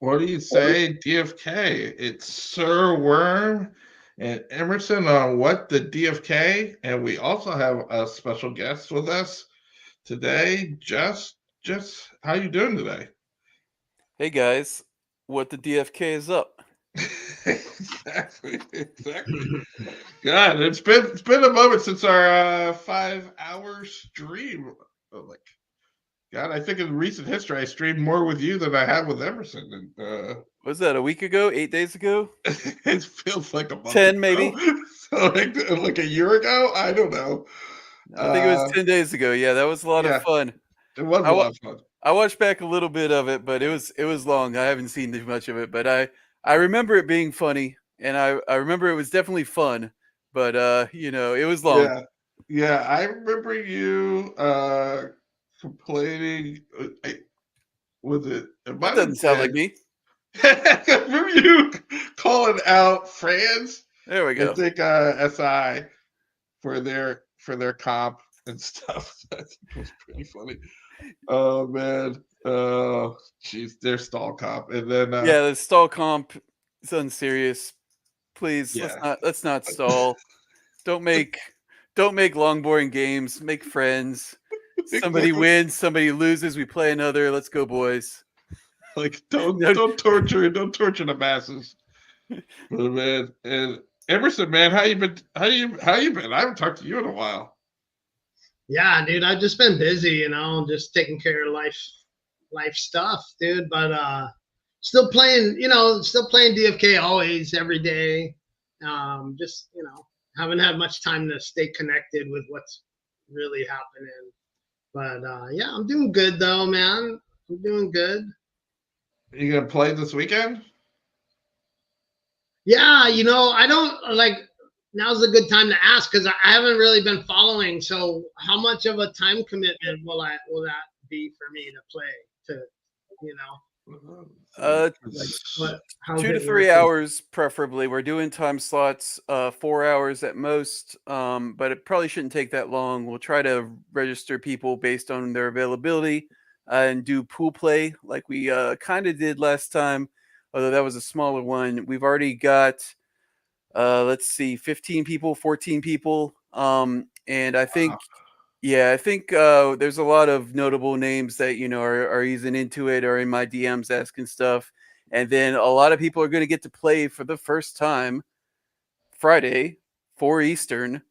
What do you say, DFK? It's Sir Worm and Emerson on What the DFK, and we also have a special guest with us today. Just how you doing today? Hey guys, what the DFK is up? Exactly. God, it's been a moment since our 5 hour stream. Like, God, I think in recent history I streamed more with you than I have with Emerson, and Was that a week ago? 8 days ago? it feels like a month 10 ago. maybe? So like a year ago, I don't know. I think it was Uh, 10 days ago. Yeah, that was a lot of yeah, fun. it was I, a wa- lot of fun. I watched back a little bit of it, but it was long. I haven't seen too much of it, but I remember it being funny, and I remember it was definitely fun, but it was long. Yeah, yeah. I remember you complaining. Was it? It That might doesn't have sound like been. me. I remember you calling out France. There we I go. think SI for their comp and stuff. I think it was pretty funny. Oh man. Oh jeez, their stall comp. And then Yeah, the stall comp is unserious. Please, let's yeah. not let's not stall. Don't make don't make long boring games. Make friends. Somebody Exactly. wins, somebody loses, we play another. Let's go, boys. Like No, don't torture the masses. But man, and Emerson, man, how you been how you been? I haven't talked to you in a while. Yeah, dude, I've just been busy, just taking care of life stuff, dude. But still playing DFK always every day. Just haven't had much time to stay connected with what's really happening. But yeah, I'm doing good though, man. I'm doing good. You gonna play this weekend? Yeah, I don't like. Now's a good time to ask because I haven't really been following. So, how much of a time commitment will that be for me to play? To you know, uh like what? How's two to it three working? hours preferably. We're doing time slots, 4 hours at most. But it probably shouldn't take that long. We'll try to register people based on their availability, and do pool play like we kind of did last time, although that was a smaller one. We've already got let's see, 15 people, 14 people. And I think, Wow. yeah, I think there's a lot of notable names that, are easing into it or in my DMs asking stuff. And then a lot of people are going to get to play for the first time Friday, 4 Eastern,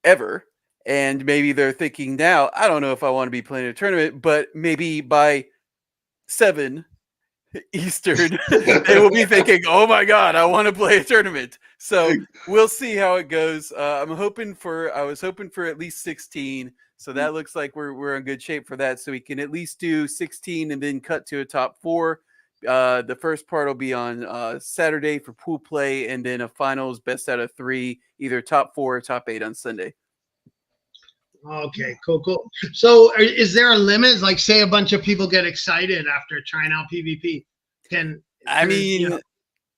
ever. And maybe they're thinking now, I don't know if I want to be playing a tournament, but maybe by 7 Eastern, they will be thinking, "Oh my god, I want to play a tournament." So we'll see how it goes. I was hoping for at least 16, so that looks like we're in good shape for that. So we can at least do 16 and then cut to a top four. The first part will be on Saturday for pool play, and then a finals best out of three, either top four or top eight on Sunday. Okay, cool, cool. So, is there a limit? Like, say a bunch of people get excited after trying out PvP. Can I can mean,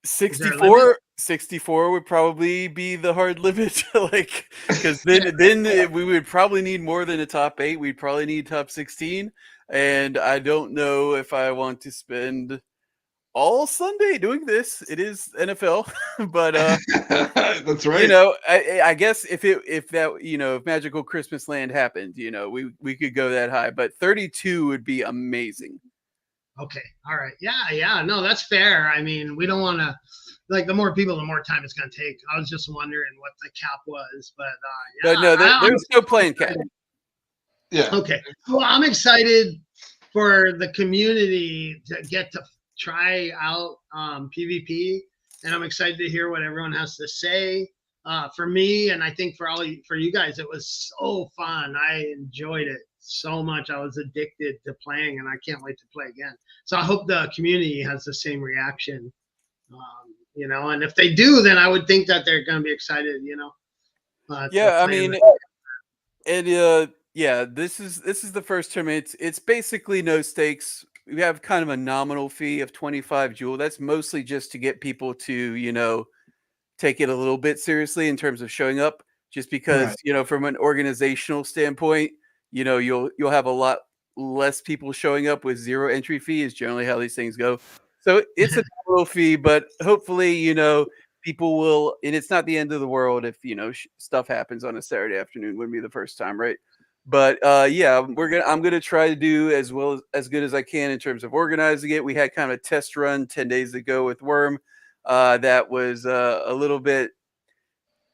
is there a limit? 64 would probably be the hard limit, like, because then we would probably need more than a top eight. We'd probably need top 16, and I don't know if I want to spend all Sunday doing this. It is NFL, but That's right. I guess if Magical Christmas Land happened, we could go that high, but 32 would be amazing. Okay, all right, yeah, yeah. No, that's fair. I mean, we don't want to like the more people, the more time it's going to take. I was just wondering what the cap was, but But yeah, no, I'm there's no playing cap. Yeah. okay. Well, I'm excited for the community to get to try out PvP, and I'm excited to hear what everyone has to say. For me, and I think for you guys, it was so fun. I enjoyed it so much. I was addicted to playing, and I can't wait to play again. So I hope the community has the same reaction. And if they do, then I would think that they're going to be excited. To Yeah, I play in mean, the. yeah, this is the first tournament. It's basically no stakes. We have kind of a nominal fee of 25 jewel. That's mostly just to get people to, take it a little bit seriously in terms of showing up, just because, Right. from an organizational standpoint, you'll have a lot less people showing up with zero entry fee is generally how these things go. So it's a little fee, but hopefully, people will, and it's not the end of the world if, stuff happens on a Saturday afternoon. Wouldn't be the first time, right? But yeah, I'm gonna try to do as good as I can in terms of organizing it. We had kind of a test run 10 days ago with Worm. That was a little bit.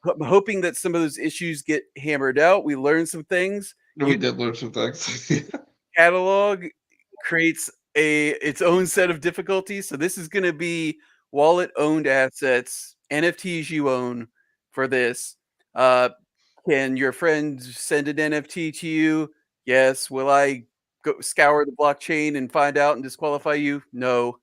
I'm hoping that some of those issues get hammered out. We learned some things. We did learn some things. Catalog creates its own set of difficulties. So this is going to be wallet owned assets, NFTs you own for this. Can your friend send an NFT to you? Yes. Will I go scour the blockchain and find out and disqualify you? No.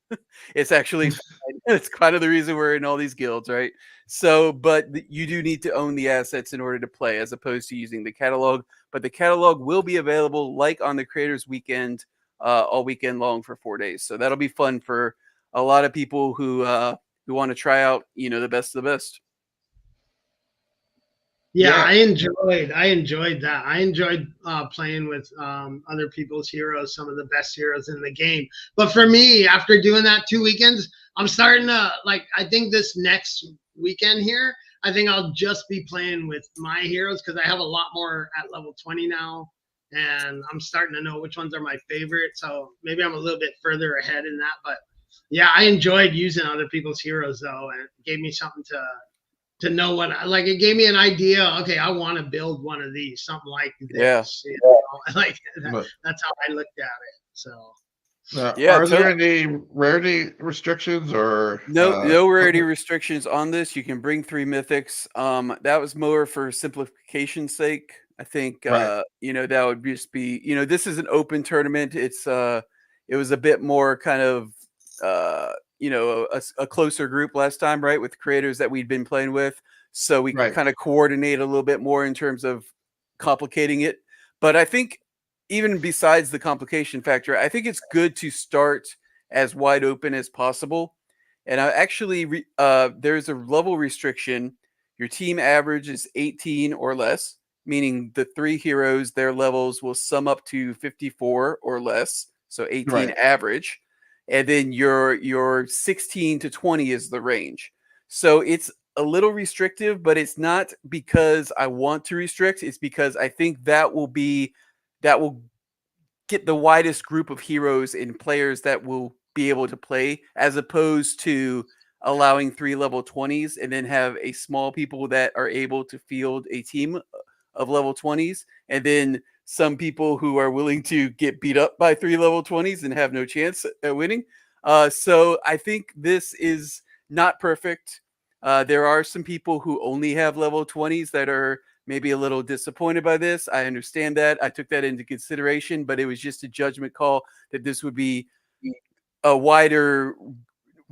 It's actually fine. It's kind of the reason we're in all these guilds, right? So, but you do need to own the assets in order to play, as opposed to using the catalog. But the catalog will be available, like on the Creators Weekend, all weekend long for 4 days. So that'll be fun for a lot of people who want to try out, the best of the best. Yeah, I enjoyed that. I enjoyed playing with other people's heroes, some of the best heroes in the game. But for me, after doing that 2 weekends, I'm starting to I think this next weekend here, I think I'll just be playing with my heroes because I have a lot more at level 20 now, and I'm starting to know which ones are my favorite. So maybe I'm a little bit further ahead in that. But yeah, I enjoyed using other people's heroes though, and it gave me something to know what it gave me an idea. Okay, I want to build one of these, something like this. Yeah. That's how I looked at it. So are there any rarity restrictions or no rarity restrictions on this? You can bring 3 mythics. That was more for simplification's sake. I think that would just be, this is an open tournament. It's it was a bit more kind of a closer group last time, right, with creators that we'd been playing with, so we could kind of coordinate a little bit more in terms of complicating it. But I think even besides the complication factor, I think it's good to start as wide open as possible. And I actually there's a level restriction. Your team average is 18 or less, meaning the 3 heroes, their levels will sum up to 54 or less, so 18 average. And then your 16 to 20 is the range. So it's a little restrictive, but it's not because I want to restrict. It's because I think that will get the widest group of heroes and players that will be able to play, as opposed to allowing 3 level 20s and then have a small people that are able to field a team of level 20s, and then some people who are willing to get beat up by 3 level 20s and have no chance at winning. So I think this is not perfect. There are some people who only have level 20s that are maybe a little disappointed by this. I understand that. I took that into consideration, but it was just a judgment call that this would be a wider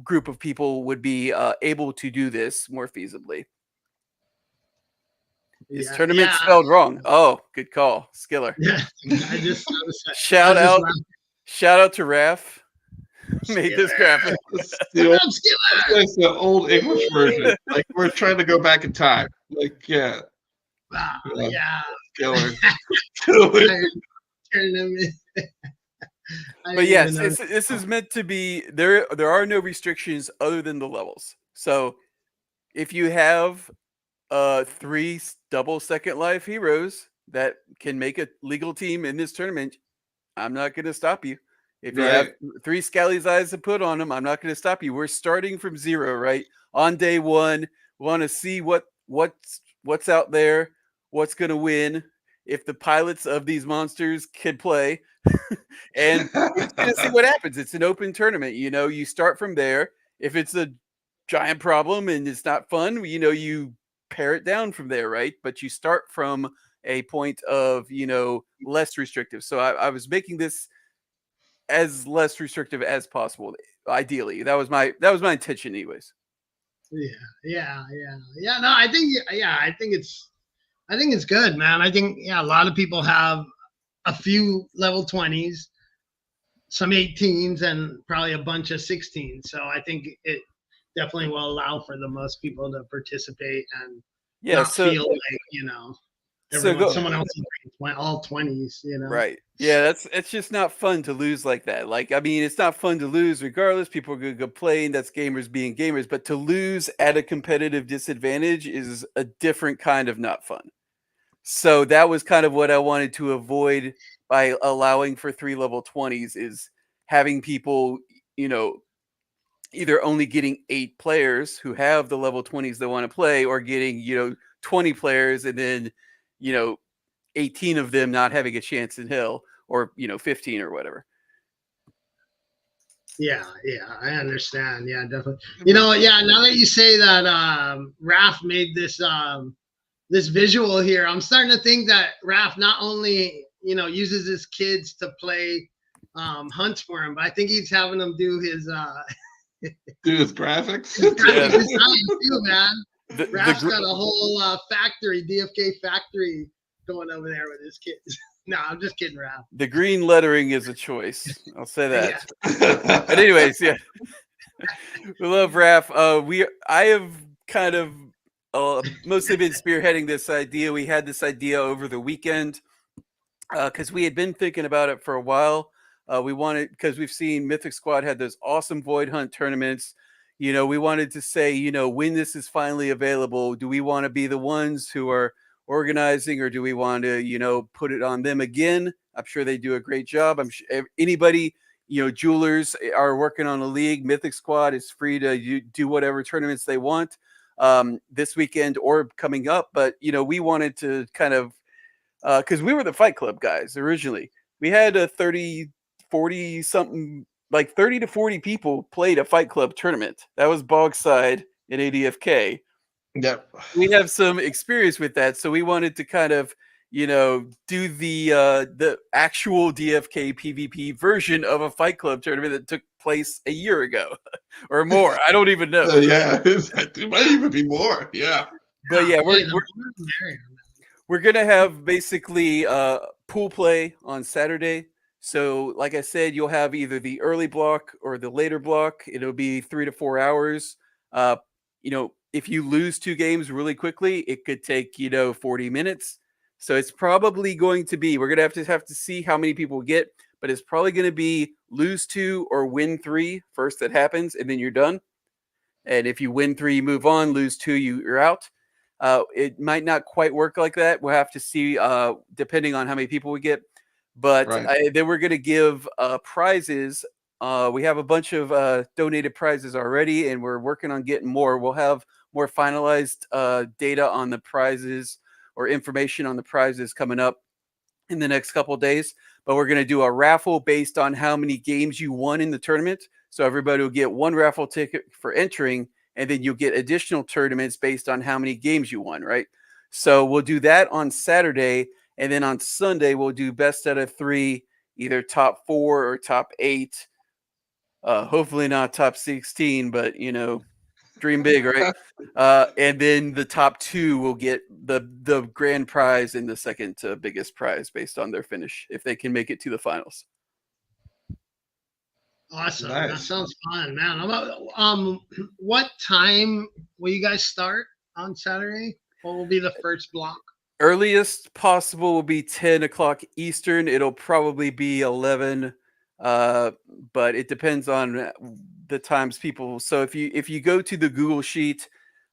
group of people would be able to do this more feasibly. This tournament spelled wrong. Oh, good call, Skiller. Yeah, I just shout out to Raph. Made this graphic. It's the old English version. Like we're trying to go back in time. Like Skiller. But yes, this is meant to be. There are no restrictions other than the levels. So if you have 3 double second life heroes that can make a legal team in this tournament, I'm not going to stop you. If you have 3 Scally's eyes to put on them, I'm not going to stop you. We're starting from 0, right? On day 1, we want to see what's out there, what's going to win, if the pilots of these monsters can play, and we're just going to see what happens. It's an open tournament. You start from there. If it's a giant problem and it's not fun, you pare it down from there, right? But you start from a point of less restrictive. So I was making this as less restrictive as possible. Ideally, that was my intention, anyways. Yeah. No, I think it's good, man. I think a lot of people have a few level 20s, some 18s, and probably a bunch of 16s. So I think it definitely will allow for the most people to participate and not feel like So go. someone else all 20s, you know. Right. Yeah, it's just not fun to lose like that. Like, I mean, it's not fun to lose regardless. People are going to complain. That's gamers being gamers. But to lose at a competitive disadvantage is a different kind of not fun. So that was kind of what I wanted to avoid by allowing for 3 level 20s is having people, you know, either only getting 8 players who have the level 20s they want to play or getting, 20 players and then, 18 of them not having a chance in hell or 15 or whatever. Yeah, I understand. Yeah, definitely. Now that you say that, Raph made this visual here, I'm starting to think that Raph not only uses his kids to play hunts for him, but I think he's having them do his do his graphics. Graphic design too, man. Raph's got a whole factory, DFK factory going over there with his kids. No, I'm just kidding, Raph. The green lettering is a choice. I'll say that. Yeah. But anyways, yeah. We love Raph. I have kind of mostly been spearheading this idea. We had this idea over the weekend because we had been thinking about it for a while. We wanted, because we've seen Mythic Squad had those awesome Void Hunt tournaments. We wanted to say, when this is finally available, do we want to be the ones who are organizing, or do we want to, put it on them again? I'm sure they do a great job. I'm sure anybody, jewelers are working on a league. Mythic Squad is free to do whatever tournaments they want this weekend or coming up. But, we wanted to kind of, because we were the Fight Club guys originally. We had a 40 something, like 30 to 40 people played a Fight Club tournament. That was Bogside in ADFK. Yep. We have some experience with that, so we wanted to kind of, do the actual DFK PvP version of a Fight Club tournament that took place a year ago or more. I don't even know. Yeah, it might even be more. Yeah. But yeah, we're gonna have basically pool play on Saturday. So, like I said, you'll have either the early block or the later block. It'll be 3 to 4 hours. If you lose 2 games really quickly, it could take 40 minutes. So it's probably going to be, we're gonna have to see how many people get, but it's probably going to be lose 2 or win 3 first that happens, and then you're done. And if you win 3, you move on. Lose 2, you're out. It might not quite work like that. We'll have to see, depending on how many people we get. But then we're going to give prizes. We have a bunch of donated prizes already, and we're working on getting more. We'll have more finalized data on the prizes or information on the prizes coming up in the next couple of days. But we're going to do a raffle based on how many games you won in the tournament. So everybody will get 1 raffle ticket for entering, and then you'll get additional tournaments based on how many games you won, right? So we'll do that on Saturday. And then on Sunday, we'll do best out of 3, either top 4 or top 8. Hopefully not top 16, but, dream big, right? And then the top 2 will get the grand prize and the second biggest prize based on their finish, if they can make it to the finals. Awesome. Nice. That sounds fun, man. What time will you guys start on Saturday? What will be the first block? Earliest possible will be 10 o'clock Eastern. It'll probably be 11, but it depends on the times people. So if you go to the Google Sheet,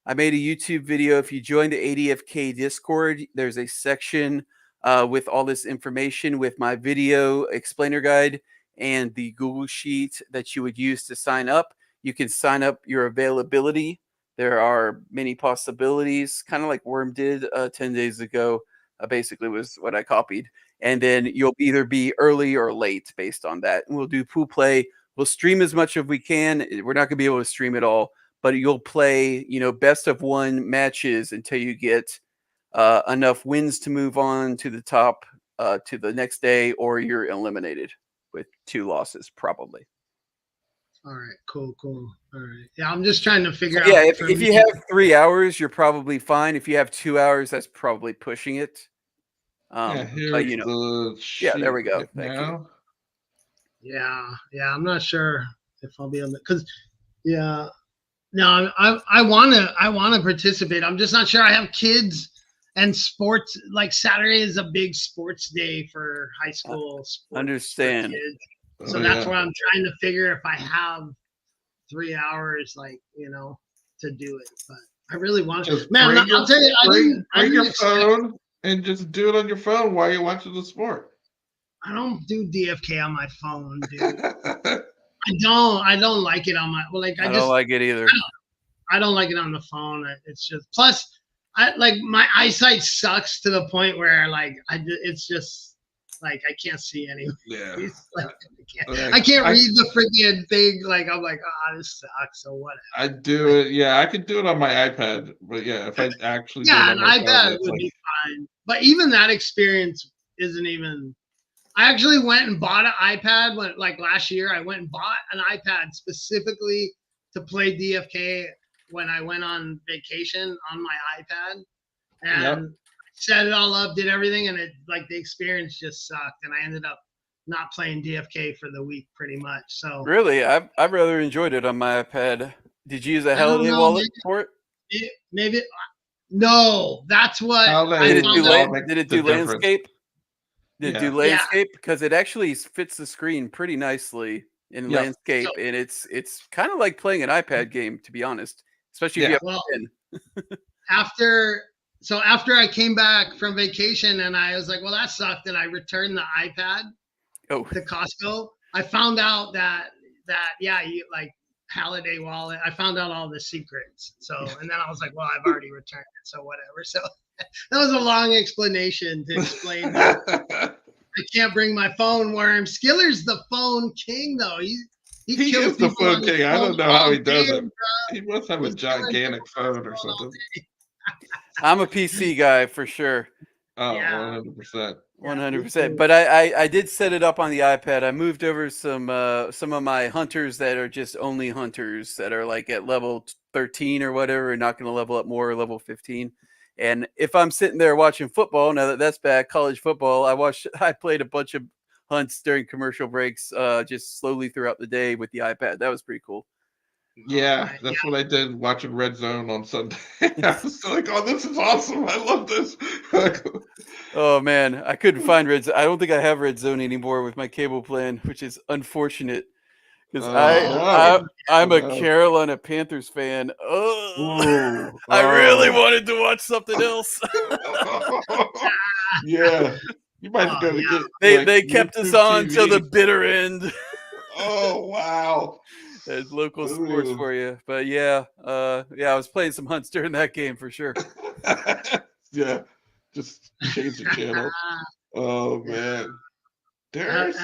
I made a YouTube video. If you join the ADFK Discord, there's a section with all this information with my video explainer guide and the Google Sheet that you would use to sign up. You can sign up your availability. There are many possibilities, kind of like Worm did 10 days ago, basically was what I copied. And then you'll either be early or late based on that. And we'll do pool play. We'll stream as much as we can. We're not going to be able to stream it all, but you'll play, best of 1 matches until you get enough wins to move on to the top to the next day, or you're eliminated with 2 losses probably. All right, cool. All right. Yeah, I'm just trying to figure out. Yeah, if you have 3 hours, you're probably fine. If you have 2 hours, that's probably pushing it. There we go. Thank you. Yeah, I'm not sure if I'll be able to, because I want to participate. I'm just not sure. I have kids And sports, like Saturday is a big sports day for high school sports for Understand. kids. So Oh, that's yeah. why I'm trying to figure if I have 3 hours, like, to do it. But I really want to. Just Man, I'll tell you, I bring didn't your expect. phone and just do it on your phone while you're watching the sport. I don't do DFK on my phone, dude. I don't like it on my. Well, like I don't like it either. I don't like it on the phone. It's just plus, I like my eyesight sucks to the point where like it's just like I can't see anything. Yeah. Like, I can't read the freaking thing. Like I'm like, this sucks or whatever. I do it. Yeah, I could do it on my iPad, but yeah, if I actually do it Yeah, on an my iPad phone, would be fine. But even that experience isn't even. I actually went and bought an iPad like last year. I went and bought an iPad specifically to play DFK when I went on vacation on my iPad, and set it all up, did everything, and it like the experience just sucked, and I ended up not playing DFK for the week pretty much. So Really, I've rather enjoyed it on my iPad. Did you use a Holiday wallet for it? Maybe no. That's what Holiday I Did it found do out. makes did it the do difference. landscape? Did it do Yeah. landscape? Because it actually fits the screen pretty nicely in Yep. landscape, and it's kind of like playing an iPad game, to be honest. Especially if you have Well, a pen. after I came back from vacation and I was like, well, that sucked, and I returned the iPad to Costco. I found out that you like Holiday wallet. I found out all the secrets. So and then I was like, well, I've already returned it, so whatever. So that was a long explanation to explain that I can't bring my phone. Worm Skiller's the phone king, though. He He kills is the people phone on his king. I phone don't know how all he does day, it. bro. He must have a He's killing gigantic people on his phone or phone all something. day. I'm a PC guy for sure. Oh, Yeah. 100%. 100%. But I did set it up on the iPad. I moved over some of my hunters that are just only hunters that are like at level 13 or whatever, and not going to level up more, level 15. And if I'm sitting there watching football, now that that's back, college football, I played a bunch of hunts during commercial breaks, just slowly throughout the day with the iPad. That was pretty cool. Yeah, that's what I did watching Red Zone on Sunday. I was like, oh, this is awesome. I love this. Oh man, I couldn't find Red Zone. I don't think I have Red Zone anymore with my cable plan, which is unfortunate because I'm a Carolina Panthers fan. Oh, I really wanted to watch something else. Yeah, you might have got to get. They kept us on till the bitter end. Oh wow. There's local sports for you, but yeah, I was playing some hunts during that game for sure. Yeah, just change the channel. Oh man, there's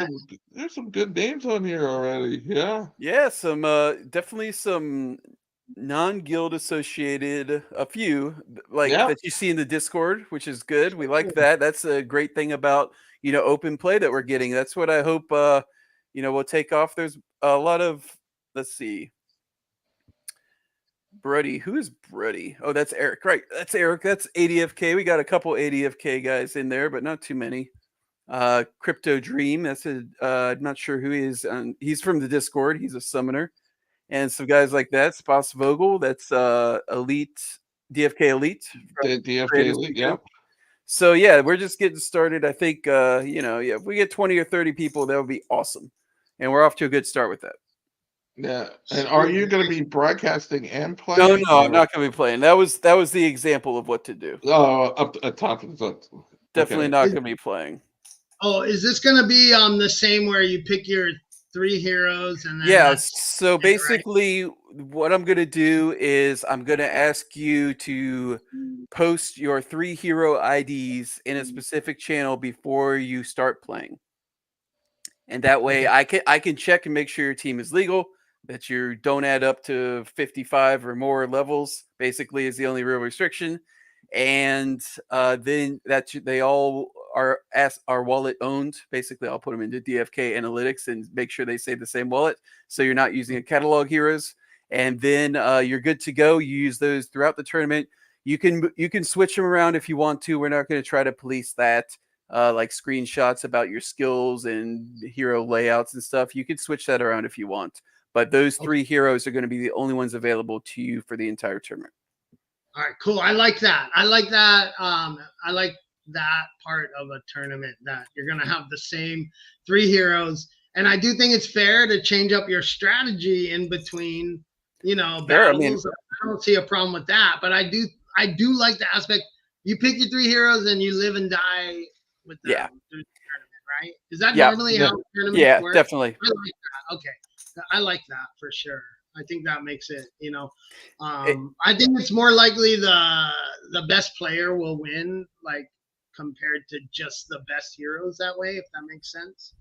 some good names on here already. Yeah, some definitely some non-guild associated, a few like that you see in the Discord, which is good. We like that. That's a great thing about open play that we're getting. That's what I hope will take off. There's a lot of, let's see, Brody. Who is Brody? Oh, that's Eric. Right. That's Eric. That's ADFK. We got a couple ADFK guys in there, but not too many. Crypto Dream. That's I'm not sure who he is. He's from the Discord. He's a summoner. And some guys like that. Spas Vogel. That's Elite. DFK Elite. DFK Elite. Yeah. So yeah, we're just getting started. I think if we get 20 or 30 people, that would be awesome. And we're off to a good start with that. Yeah. And are you going to be broadcasting and playing? No, I'm not going to be playing. That was the example of what to do. Oh, up at top of the Definitely not going to be playing. Oh, is this going to be the same where you pick your 3 heroes and then yeah? So basically, what I'm going to do is I'm going to ask you to post your 3 hero IDs in a specific channel before you start playing, and that way I can check and make sure your team is legal, that you don't add up to 55 or more levels. Basically, is the only real restriction, and then that they all are wallet owned. Basically, I'll put them into DFK analytics and make sure they save the same wallet, so you're not using a catalog heroes. And then you're good to go. You use those throughout the tournament. You can switch them around if you want to. We're not going to try to police that, like screenshots about your skills and hero layouts and stuff. You can switch that around if you want. But those 3 heroes are going to be the only ones available to you for the entire tournament. All right, cool. I like that. I like that. I like that part of a tournament that you're gonna have the same 3 heroes, and I do think it's fair to change up your strategy in between, Sure, I mean, battles. I don't see a problem with that, but I do like the aspect you pick your 3 heroes and you live and die with them yeah, through the tournament, right? Is that yeah, normally how tournaments yeah, work? definitely. I like that. Okay, I like that for sure. I think that makes it, It, I think it's more likely the best player will win, like compared to just the best heroes that way, if that makes sense.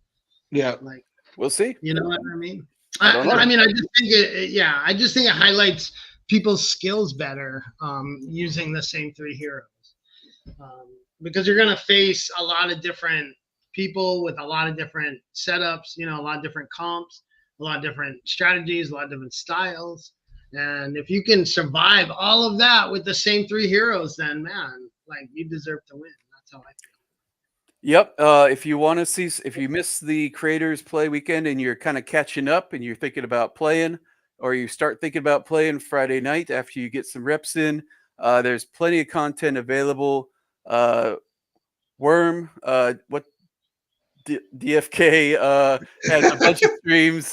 Yeah. Like, we'll see. you know what I mean? I don't know. I mean, I just think I just think it highlights people's skills better using the same 3 heroes, because you're gonna face a lot of different people with a lot of different setups, a lot of different comps, a lot of different strategies, a lot of different styles. And if you can survive all of that with the same 3 heroes, then man, like you deserve to win. That's how I feel. Yep. If you want to see, if you miss the creators play weekend and you're kind of catching up and you're thinking about playing, or you start thinking about playing Friday night after you get some reps in, there's plenty of content available. Worm, what DFK has a bunch of streams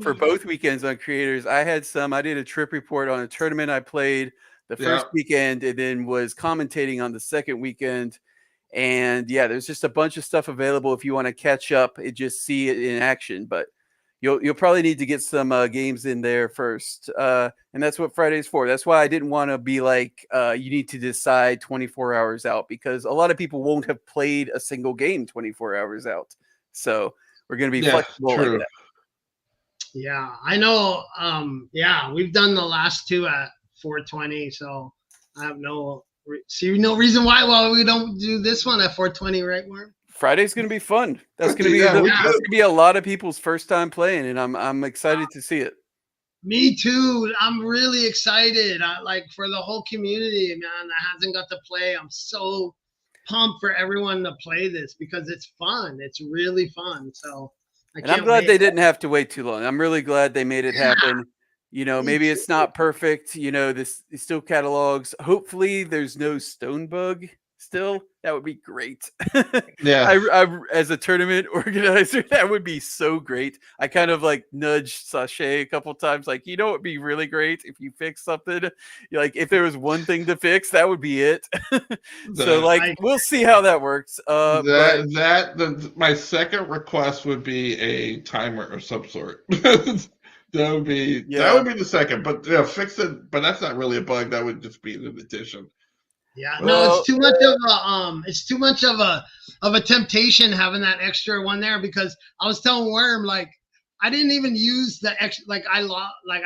for both weekends on creators. I had some. I did a trip report on a tournament I played the first weekend and then was commentating on the second weekend. And yeah, there's just a bunch of stuff available if you want to catch up and just see it in action. But you'll probably need to get some games in there first, and that's what Friday's for. That's why I didn't want to be like you need to decide 24 hours out, because a lot of people won't have played a single game 24 hours out. So we're going to be flexible like that. Yeah, I know. Yeah, we've done the last 2 at 420, so I have no reason why we don't do this one at 420, right, Worm? Friday's going to be fun. That's going to be that's going to be a lot of people's first time playing, and I'm excited to see it. Me too. I'm really excited. Like for the whole community, man, that hasn't got to play. I'm so pumped for everyone to play this because it's fun. It's really fun. So I'm glad they didn't have to wait too long. I'm really glad they made it happen. Maybe it's not perfect. This still catalogs. Hopefully there's no stone bug still. That would be great. Yeah. I as a tournament organizer, that would be so great. I kind of like nudged Sachet a couple times, like, it would be really great if you fix something. Like if there was one thing to fix, that would be it. So like we'll see how that works. My second request would be a timer of some sort. That would be the second, but fix it. But that's not really a bug. That would just be an addition. Yeah, no, it's too much of a temptation having that extra one there, because I was telling Worm, like, I didn't even use the extra, like I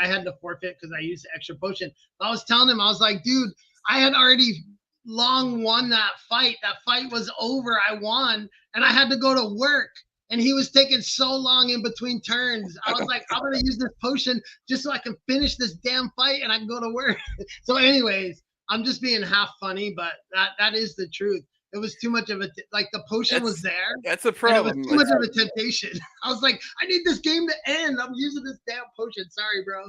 had to forfeit because I used the extra potion. But I was telling him, I was like, dude, I had already long won that fight. That fight was over. I won, and I had to go to work. And he was taking so long in between turns. I was like, I'm going to use this potion just so I can finish this damn fight and I can go to work. So anyways, I'm just being half funny, but that is the truth. It was too much of the potion was there. That's a problem. It was too much of a temptation. I was like, I need this game to end. I'm using this damn potion. Sorry, bro.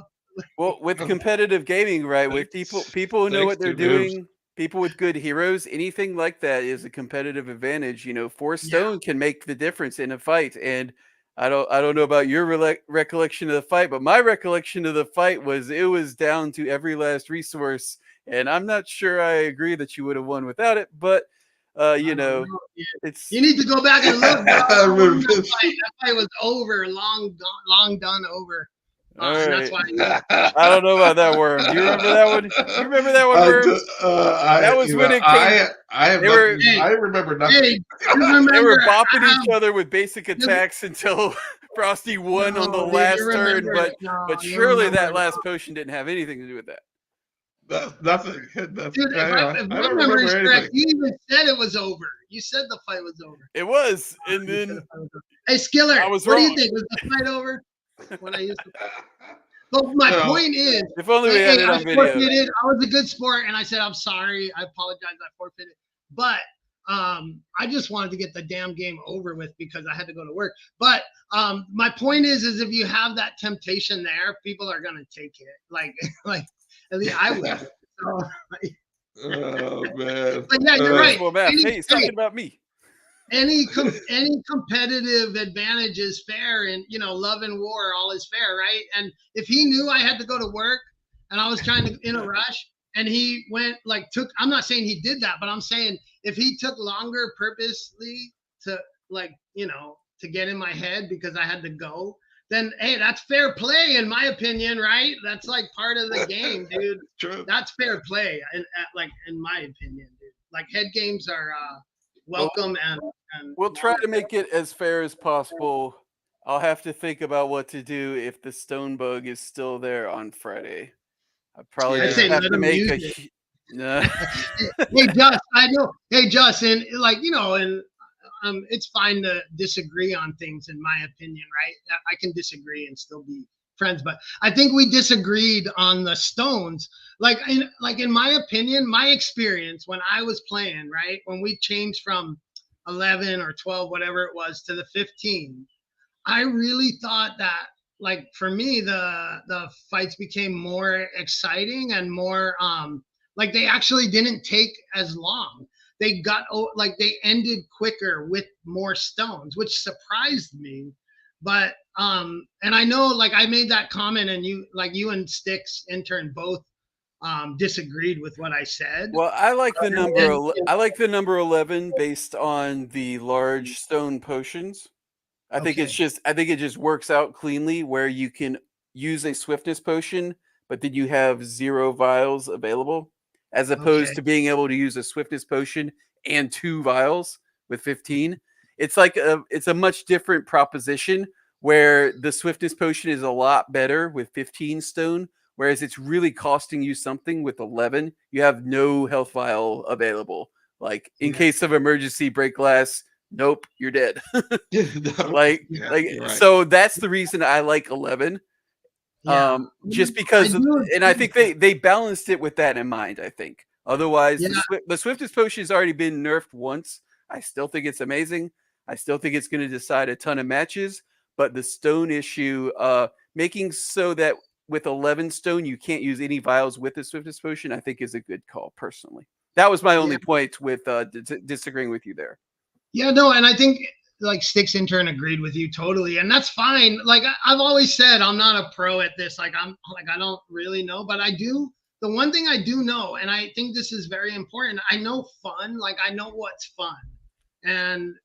Well, with competitive gaming, right? With people who know what they're doing, people with good heroes, anything like that is a competitive advantage. 4 stone can make the difference in a fight. And I don't know about your recollection of the fight, but my recollection of the fight was it was down to every last resource. And I'm not sure I agree that you would have won without it, but it's. You need to go back and look. That fight was over, long done over. Right. That's why I don't know about that, Worm. Do you remember that one? You remember that one, Worm? That was when it came. I remember nothing. Hey, they were bopping each other with basic attacks until Frosty won on the last turn. But surely that last potion didn't have anything to do with that. Nothing. Dude, if my memory is correct, you even said it was over. You said the fight was over. It was, and then. Hey, Skiller, what wrong. do you think? Was the fight over? When I used to. So my point is, if only we had it on video. I was a good sport, and I said I'm sorry. I apologize. I forfeited, but I just wanted to get the damn game over with because I had to go to work. But my point is if you have that temptation there, people are gonna take it. Like at least I would. So, Oh man. but yeah, you're right. Well, math. Any, Hey, he's talking about me. any competitive advantage is fair, and love and war all is fair, right? And if he knew I had to go to work and I was trying to in a rush, and he went I'm not saying he did that, but I'm saying if he took longer purposely to to get in my head because I had to go, then hey, that's fair play in my opinion, right? That's like part of the game, dude. True. That's fair play, in my opinion, dude. Like head games are welcome, and we'll try to make it as fair as possible. I'll have to think about what to do if the stone bug is still there on Friday. I probably I'd just say have let to him make use a. Hey, Juss, I know. Hey, Juss, and it's fine to disagree on things, in my opinion, right? I can disagree and still be friends, but I think we disagreed on the stones. In my opinion, my experience when I was playing, right, when we changed from 11 or 12, whatever it was, to the 15, I really thought that, for me, the fights became more exciting and more they actually didn't take as long. They they ended quicker with more stones, which surprised me. But and I know, I made that comment, and you and Sticks intern both disagreed with what I said. Well, I like the number. I like the number 11 based on the large stone potions. I think it's just. I think it just works out cleanly where you can use a swiftness potion, but then you have 0 vials available, as opposed to being able to use a swiftness potion and 2 vials with 15. It's it's a much different proposition where the swiftness potion is a lot better with 15 stone, whereas it's really costing you something with 11. You have no health vial available. Like in case of emergency, break glass. Nope, you're dead. Right. So that's the reason I like 11. Just because, and I think they balanced it with that in mind. I think otherwise, the swiftest potion has already been nerfed once. I still think it's amazing. I still think it's going to decide a ton of matches. But the stone issue, making so that with 11 stone you can't use any vials with the swiftest potion, I think is a good call. Personally, that was my only point with disagreeing with you there. Yeah, no, and I think Sticks intern agreed with you totally, and that's fine. I've always said, I'm not a pro at this. I don't really know, but I do. The one thing I do know, and I think this is very important, I know fun. I know what's fun, and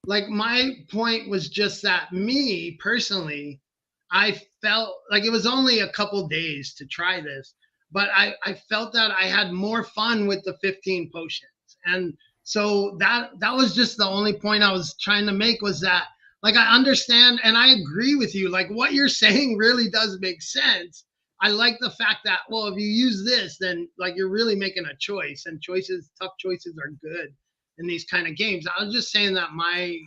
my point was just that me personally, I felt like it was only a couple days to try this, but I felt that I had more fun with the 15 potions, and so that was just the only point I was trying to make, was that I understand and I agree with you. What you're saying really does make sense. I like the fact that, well, if you use this, then you're really making a choice, and tough choices are good in these kind of games. I was just saying that my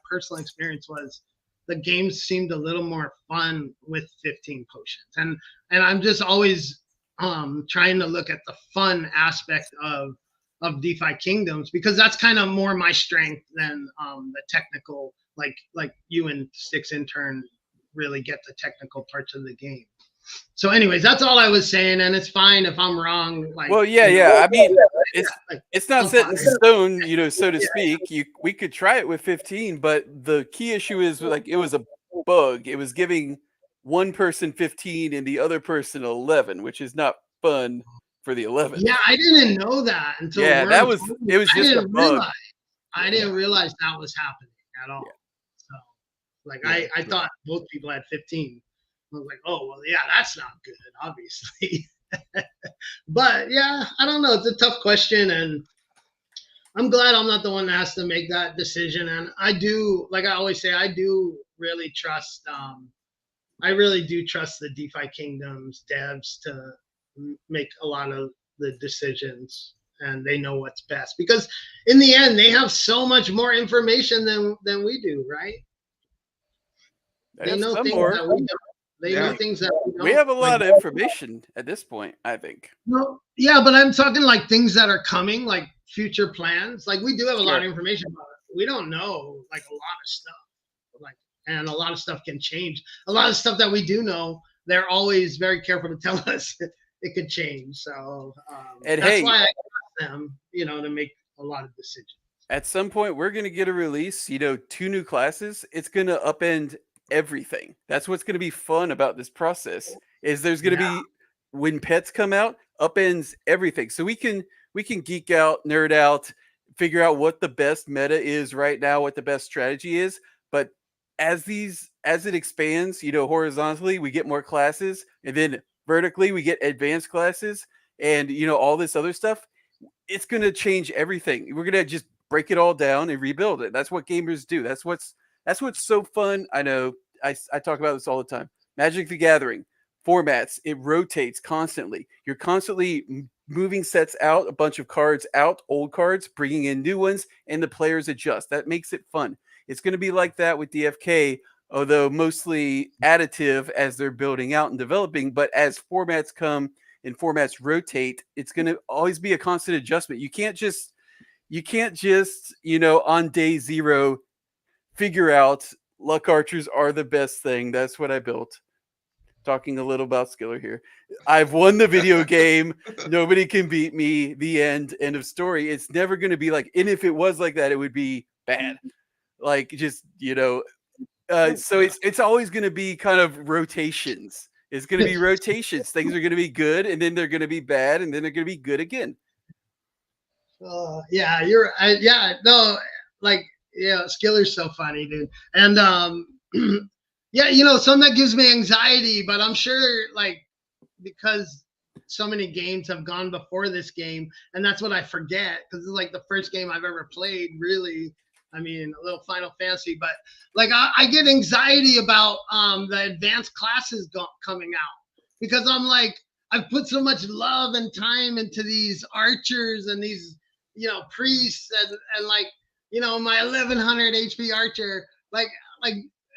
personal experience was the games seemed a little more fun with 15 potions. And I'm just always trying to look at the fun aspect of DeFi Kingdoms, because that's kind of more my strength than the technical, like you and Sticks intern really get the technical parts of the game. So anyways, that's all I was saying, and it's fine if I'm wrong. Well, yeah. I mean, it's not set in stone, so to speak. We could try it with 15, but the key issue is it was a bug. It was giving one person 15 and the other person 11, which is not fun for the 11. Yeah, I didn't know that until it was just a bug. I didn't realize that was happening at all. So I thought both people had 15. I was like, oh well, yeah, that's not good, obviously. But yeah, I don't know. It's a tough question, and I'm glad I'm not the one that has to make that decision. And I do, like I always say, I do really trust. I really do trust the DeFi Kingdoms devs to make a lot of the decisions, and they know what's best, because in the end they have so much more information than we do, right? They know things that we don't. They know things that we don't. We have a lot of information at this point, I think. No, yeah, but I'm talking things that are coming, like future plans. We do have a lot of information, but we don't know a lot of stuff. And a lot of stuff can change. A lot of stuff that we do know, they're always very careful to tell us it could change. So And that's hey, why I asked them, to make a lot of decisions. at some point we're going to get a release, 2 new classes. It's going to upend everything. That's what's going to be fun about this process, is there's going to be, when pets come out, upends everything. So we can geek out, nerd out, figure out what the best meta is right now, what the best strategy is. But as it expands, horizontally, we get more classes, and then vertically we get advanced classes, and all this other stuff. It's going to change everything. We're going to just break it all down and rebuild it. That's what gamers do. That's what's so fun. I know I talk about this all the time. Magic the Gathering formats, it rotates constantly. You're constantly moving sets out, a bunch of cards out, old cards, bringing in new ones, and the players adjust. That makes it fun. It's going to be like that with DFK, although mostly additive as they're building out and developing. But as formats come and formats rotate, it's going to always be a constant adjustment. You can't just on day 0 figure out luck archers are the best thing. That's what I built. Talking a little about Skiller here. I've won the video game. Nobody can beat me. The end of story. It's never going to be like, and if it was like that, it would be bad. Like, just, so it's always going to be kind of rotations. It's going to be rotations. Things are going to be good, and then they're going to be bad, and then they're going to be good again. Yeah, Skiller's so funny, dude. And yeah, some that gives me anxiety, but I'm sure, like, because so many games have gone before this game, and that's what I forget, because it's like the first game I've ever played, really. I mean, a little Final Fantasy, but like I get anxiety about the advanced classes coming out, because I'm like, I've put so much love and time into these archers and these, priests and like, my 1100 HP archer, like,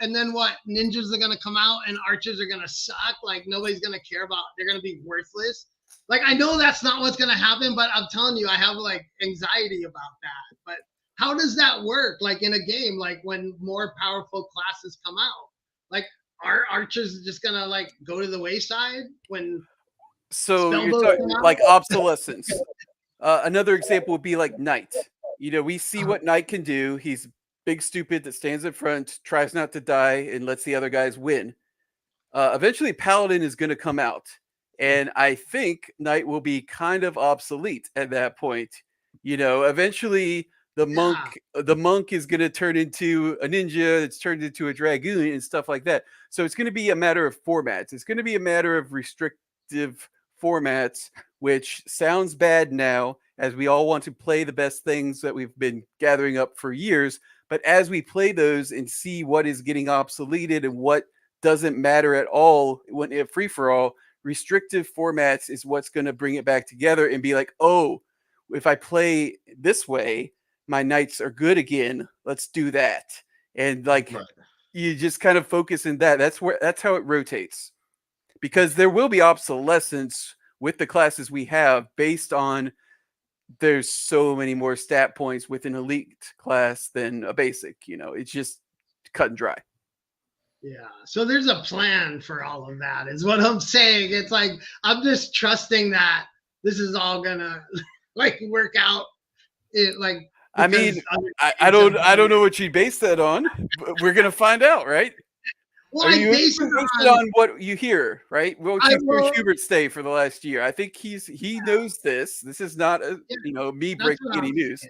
and then what? Ninjas are gonna come out and archers are gonna suck. Like, nobody's gonna care about. They're gonna be worthless. Like, I know that's not what's gonna happen, but I'm telling you, I have like anxiety about that. But how does that work? Like in a game, like when more powerful classes come out, like are archers just gonna like go to the wayside when? So you're talking like obsolescence. Another example would be like Knight. We see what Knight can do. He's big stupid that stands in front, tries not to die, and lets the other guys win. Eventually, Paladin is going to come out, and I think Knight will be kind of obsolete at that point. Eventually the monk is going to turn into a ninja. It's turned into a dragoon and stuff like that. So it's going to be a matter of formats. It's going to be a matter of restrictive formats, which sounds bad now, as we all want to play the best things that we've been gathering up for years. But as we play those and see what is getting obsoleted and what doesn't matter at all when it free for all, restrictive formats is what's going to bring it back together and be like, oh, if I play this way, my knights are good again. Let's do that. And like, you just kind of focus in that. That's how it rotates, because there will be obsolescence with the classes we have based on there's so many more stat points with an elite class than a basic. It's just cut and dry. Yeah. So there's a plan for all of that, is what I'm saying. It's like, I'm just trusting that this is all gonna like work out. I mean, I don't know what you base that on, but we're gonna find out, right? Well, I base it on what you hear, right? What you hear Hubert say for the last year. I think he knows this. This is not me breaking any news.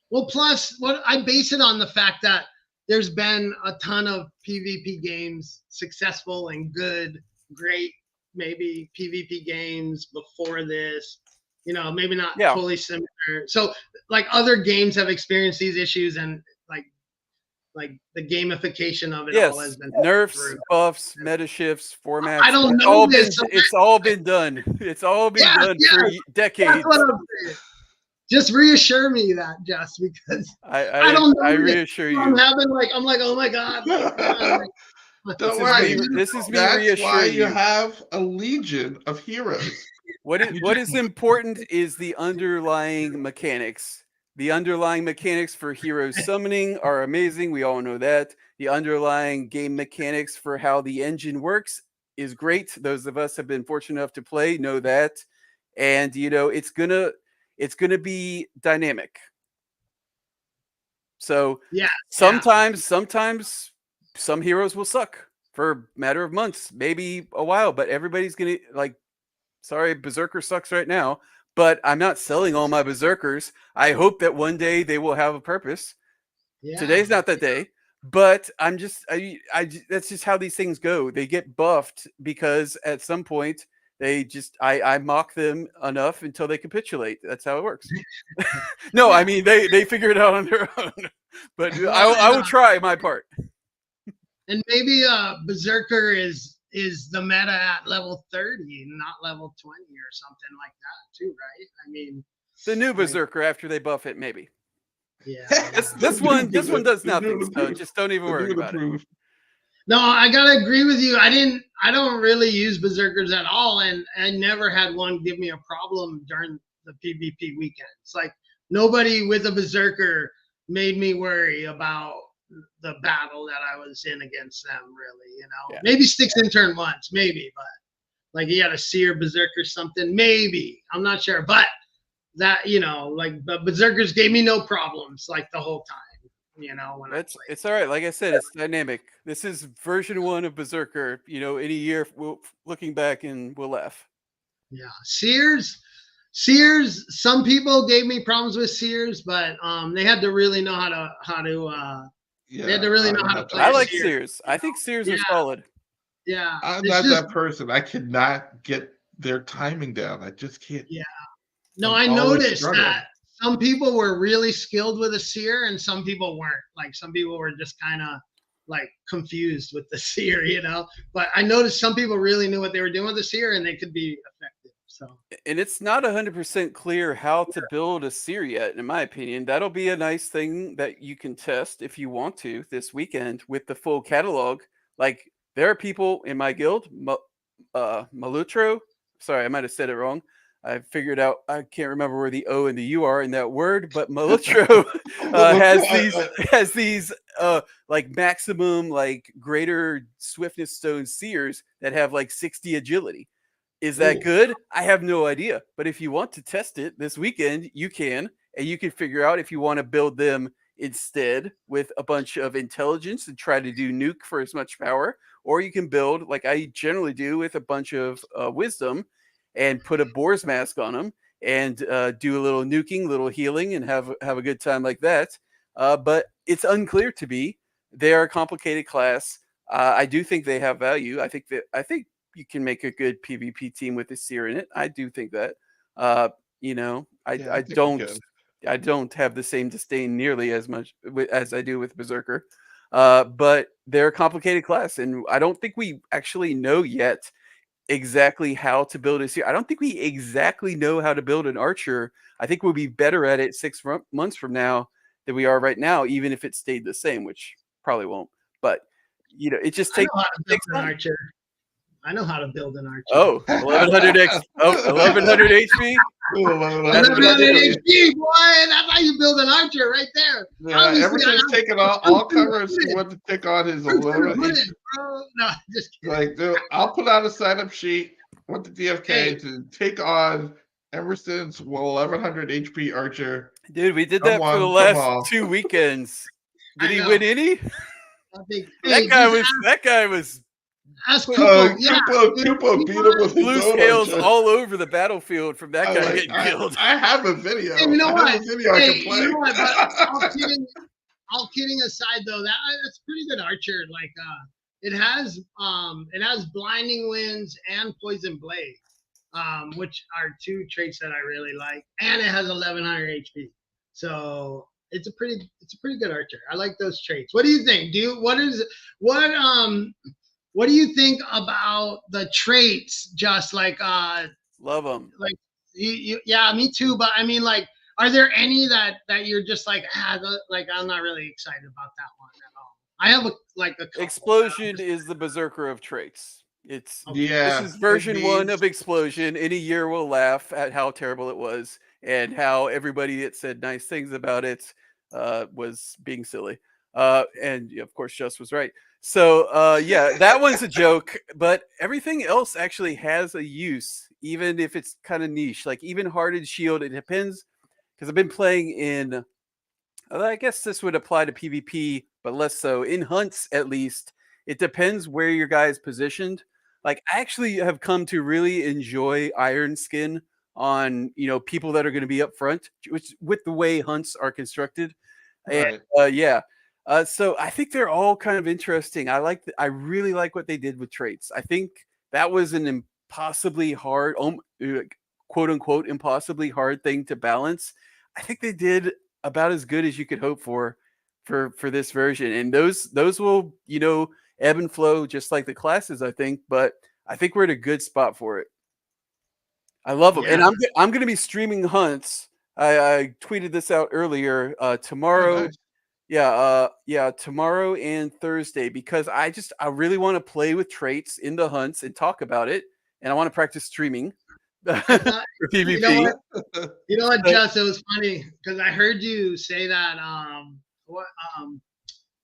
Well, plus what I base it on the fact that there's been a ton of PvP games, successful and good, great, maybe PvP games before this. Maybe not fully similar. So like other games have experienced these issues, and like the gamification of it all has been nerfs, buffs, meta shifts, formats. I don't know this. It's all been done. It's all been done for decades. That's what I'm saying. Just reassure me that, Juss, because I don't know. I reassure you. I'm like, oh my god. Don't worry. This is me That's reassuring why you have a legion of heroes. What is important is the underlying mechanics. The underlying mechanics for hero summoning are amazing. We all know that. The underlying game mechanics for how the engine works is great. Those of us have been fortunate enough to play know that, and it's gonna be dynamic. So Yeah. sometimes some heroes will suck for a matter of months, maybe a while, but everybody's gonna sorry, Berserker sucks right now, but I'm not selling all my Berserkers. I hope that one day they will have a purpose. Yeah. Today's not that day, but I'm just that's just how these things go. They get buffed because at some point they just I mock them enough until they capitulate. That's how it works. No, I mean they figure it out on their own. But I will try my part. And maybe Berserker is the meta at level 30, not level 20 or something like that too, right? I mean, The new Berserker after they buff it, maybe. yeah. This one does nothing. So just don't even worry about it. No, I gotta agree with you. I don't really use Berserkers at all, and I never had one give me a problem during the PvP weekends. Like nobody with a Berserker made me worry about the battle that I was in against them, really. Yeah. Maybe sticks in turn once, maybe, but like he had a Seer Berserker something, maybe. I'm not sure, but that but Berserkers gave me no problems like the whole time. When it's all right. Like I said, it's dynamic. This is version 1 of Berserker. In a year, looking back and we'll laugh. Yeah, Seers. Some people gave me problems with Seers, but they had to really know how to. They had to really know how to play. I like Seers. I think Seers are solid. Yeah, I'm not that person. I cannot get their timing down. I just can't. Yeah. No, I noticed that some people were really skilled with a Seer and some people weren't. Like some people were just kind of like confused with the Seer, But I noticed some people really knew what they were doing with the Seer and they could be effective. So. And it's not 100% clear how to build a Seer yet, in my opinion. That'll be a nice thing that you can test if you want to this weekend with the full catalog. Like there are people in my guild, Malutro. Sorry, I might have said it wrong. I figured out I can't remember where the O and the U are in that word, but Malutro has these like maximum like greater swiftness stone seers that have like 60 agility. Is that good? I have no idea. But if you want to test it this weekend, you can, and you can figure out if you want to build them instead with a bunch of intelligence and try to do nuke for as much power, or you can build like I generally do with a bunch of wisdom and put a boar's mask on them and do a little nuking, little healing, and have a good time like that. But it's unclear to me. They are a complicated class. I do think they have value. I think you can make a good PvP team with a Seer in it. I do think that. I don't have the same disdain nearly as much as I do with Berserker. But they're a complicated class, and I don't think we actually know yet exactly how to build a Seer. I don't think we exactly know how to build an Archer. I think we'll be better at it 6 months from now than we are right now, even if it stayed the same, which probably won't. But it just takes Archer. I know how to build an Archer. Oh, 1100 1100 HP? 1100 HP, boy. That's how you build an Archer right there. Yeah, Emerson's taking all covers. He wants to take on his 1100 HP. No, just kidding. Like, dude, I'll put out a sign-up sheet with the DFK to take on Emerson's 1100 HP Archer. Dude, we did that for the last 2 weekends. Did he win any? That guy was Ask Kupo. Kupo beat him with his blue scales all over the battlefield from that guy getting killed. I have a video. Hey, you know what? I can play. You know what? But all kidding aside, though, that's pretty good Archer. Like, it has blinding winds and poison blade, which are 2 traits that I really like, and it has 1100 HP. So it's a pretty good Archer. I like those traits. What do you think? What do you think about the traits? Just like love them. Like yeah, me too. But I mean, like, are there any that you're just like like I'm not really excited about that one at all? I have a Explosion is the Berserker of traits. This is version 1 of Explosion. In a year, we'll laugh at how terrible it was and how everybody that said nice things about it was being silly. And of course, Juss was right. So yeah, that one's a joke, but everything else actually has a use, even if it's kind of niche. Like even Hearted Shield, it depends because I've been playing in. I guess this would apply to PvP, but less so. In hunts, at least, it depends where your guy is positioned. Like I actually have come to really enjoy Iron Skin on people that are going to be up front, which with the way hunts are constructed, and Right. yeah. So I think they're all kind of interesting. I really like what they did with traits. I think that was an impossibly hard, quote unquote, impossibly hard thing to balance. I think they did about as good as you could hope for this version. And those will ebb and flow just like the classes, I think. But I think we're in a good spot for it. I love them, and Yeah. I'm going to be streaming hunts. I tweeted this out earlier. Oh, Tomorrow, nice. yeah, tomorrow and Thursday, because I really want to play with traits in the hunts and talk about it, and I want to practice streaming I for thought, you know PvP. what? You know what, But- Juss? It was funny because I heard you say that. What?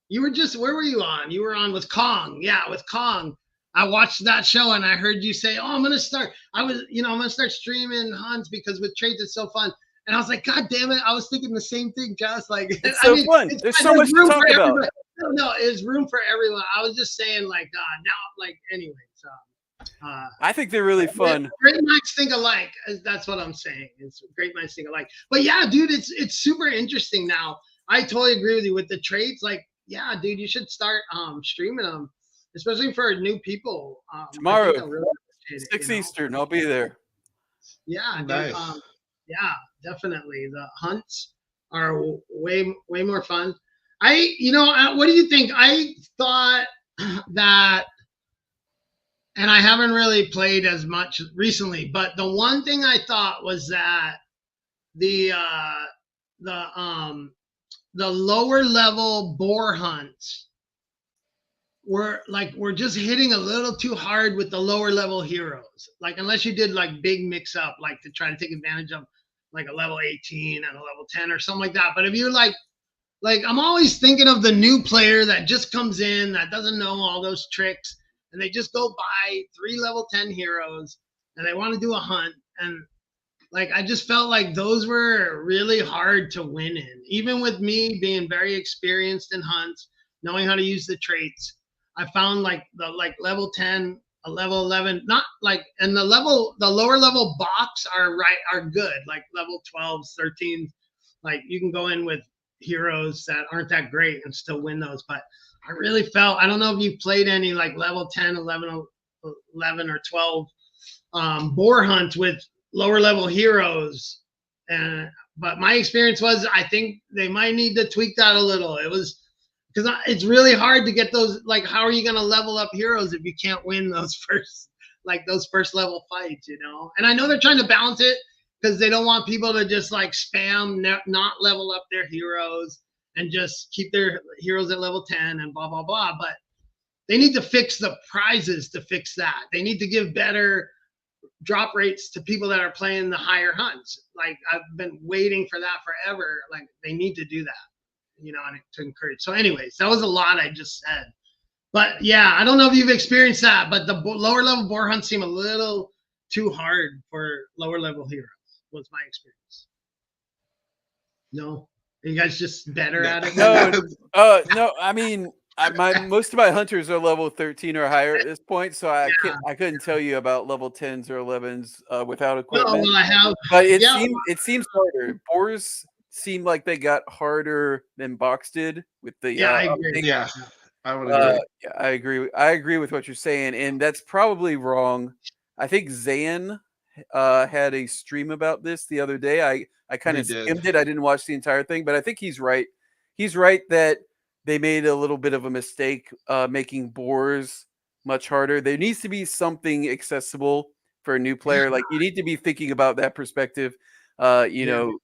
You were just where were you on? You were on with Kong. Yeah, with Kong. I watched that show and I heard you say, "Oh, I'm gonna start." I'm gonna start streaming hunts because with trades it's so fun. And I was like, God damn it! I was thinking the same thing, Just like It's so fun. There's so much to room talk for about. everybody. No, there's room for everyone. I was just saying, like, now, like, anyway. So, I think they're really fun. great minds think alike. That's what I'm saying. It's great minds think alike. But yeah, dude, it's super interesting now. I totally agree with you with the trades. Like, yeah, dude, you should start streaming them, especially for new people. Tomorrow, I think they'll really appreciate it, 6 Eastern, I'll be there. Yeah, dude, Nice. yeah, definitely. The hunts are way more fun. What do you think? I thought that, and I haven't really played as much recently, but the one thing I thought was that the lower level boar hunts we're just hitting a little too hard with the lower level heroes. Like unless you did like big mix up, like to try to take advantage of like a level 18 and a level 10 or something like that. But if you're like I'm always thinking of the new player that just comes in that doesn't know all those tricks and they just go buy 3 level 10 heroes and they want to do a hunt, and like I just felt like those were really hard to win in. Even with me being very experienced in hunts, knowing how to use the traits, I found like the level 10, a level 11, not like, and the lower level box are good, like level 12s, 13s. Like you can go in with heroes that aren't that great and still win those. But I really felt, I don't know if you've played any like level 10, 11 or 12 boar hunts with lower level heroes. But my experience was I think they might need to tweak that a little. It was because it's really hard to get those. Like, how are you going to level up heroes if you can't win those first level fights? And I know they're trying to balance it because they don't want people to just like spam not level up their heroes and just keep their heroes at level 10 and blah blah blah. But they need to fix the prizes to fix that. They need to give better drop rates to people that are playing the higher hunts. Like I've been waiting for that forever. Like they need to do that, and to encourage. So anyways, that was a lot I just said. But yeah, I don't know if you've experienced that, but the lower level boar hunts seem a little too hard for lower level heroes, was my experience. No? Are you guys just better at it? No, I mean, most of my hunters are level 13 or higher at this point, so I couldn't tell you about level 10s or 11s without equipment. No, well, I have. But it seems harder. Boars seem like they got harder than Box did with the I agree. Yeah, I would agree. yeah, I agree. I agree with what you're saying, and that's probably wrong. I think Zan had a stream about this the other day. I kind of skimmed it. I didn't watch the entire thing, but I think he's right. He's right that they made a little bit of a mistake making boars much harder. There needs to be something accessible for a new player. Like you need to be thinking about that perspective. Know,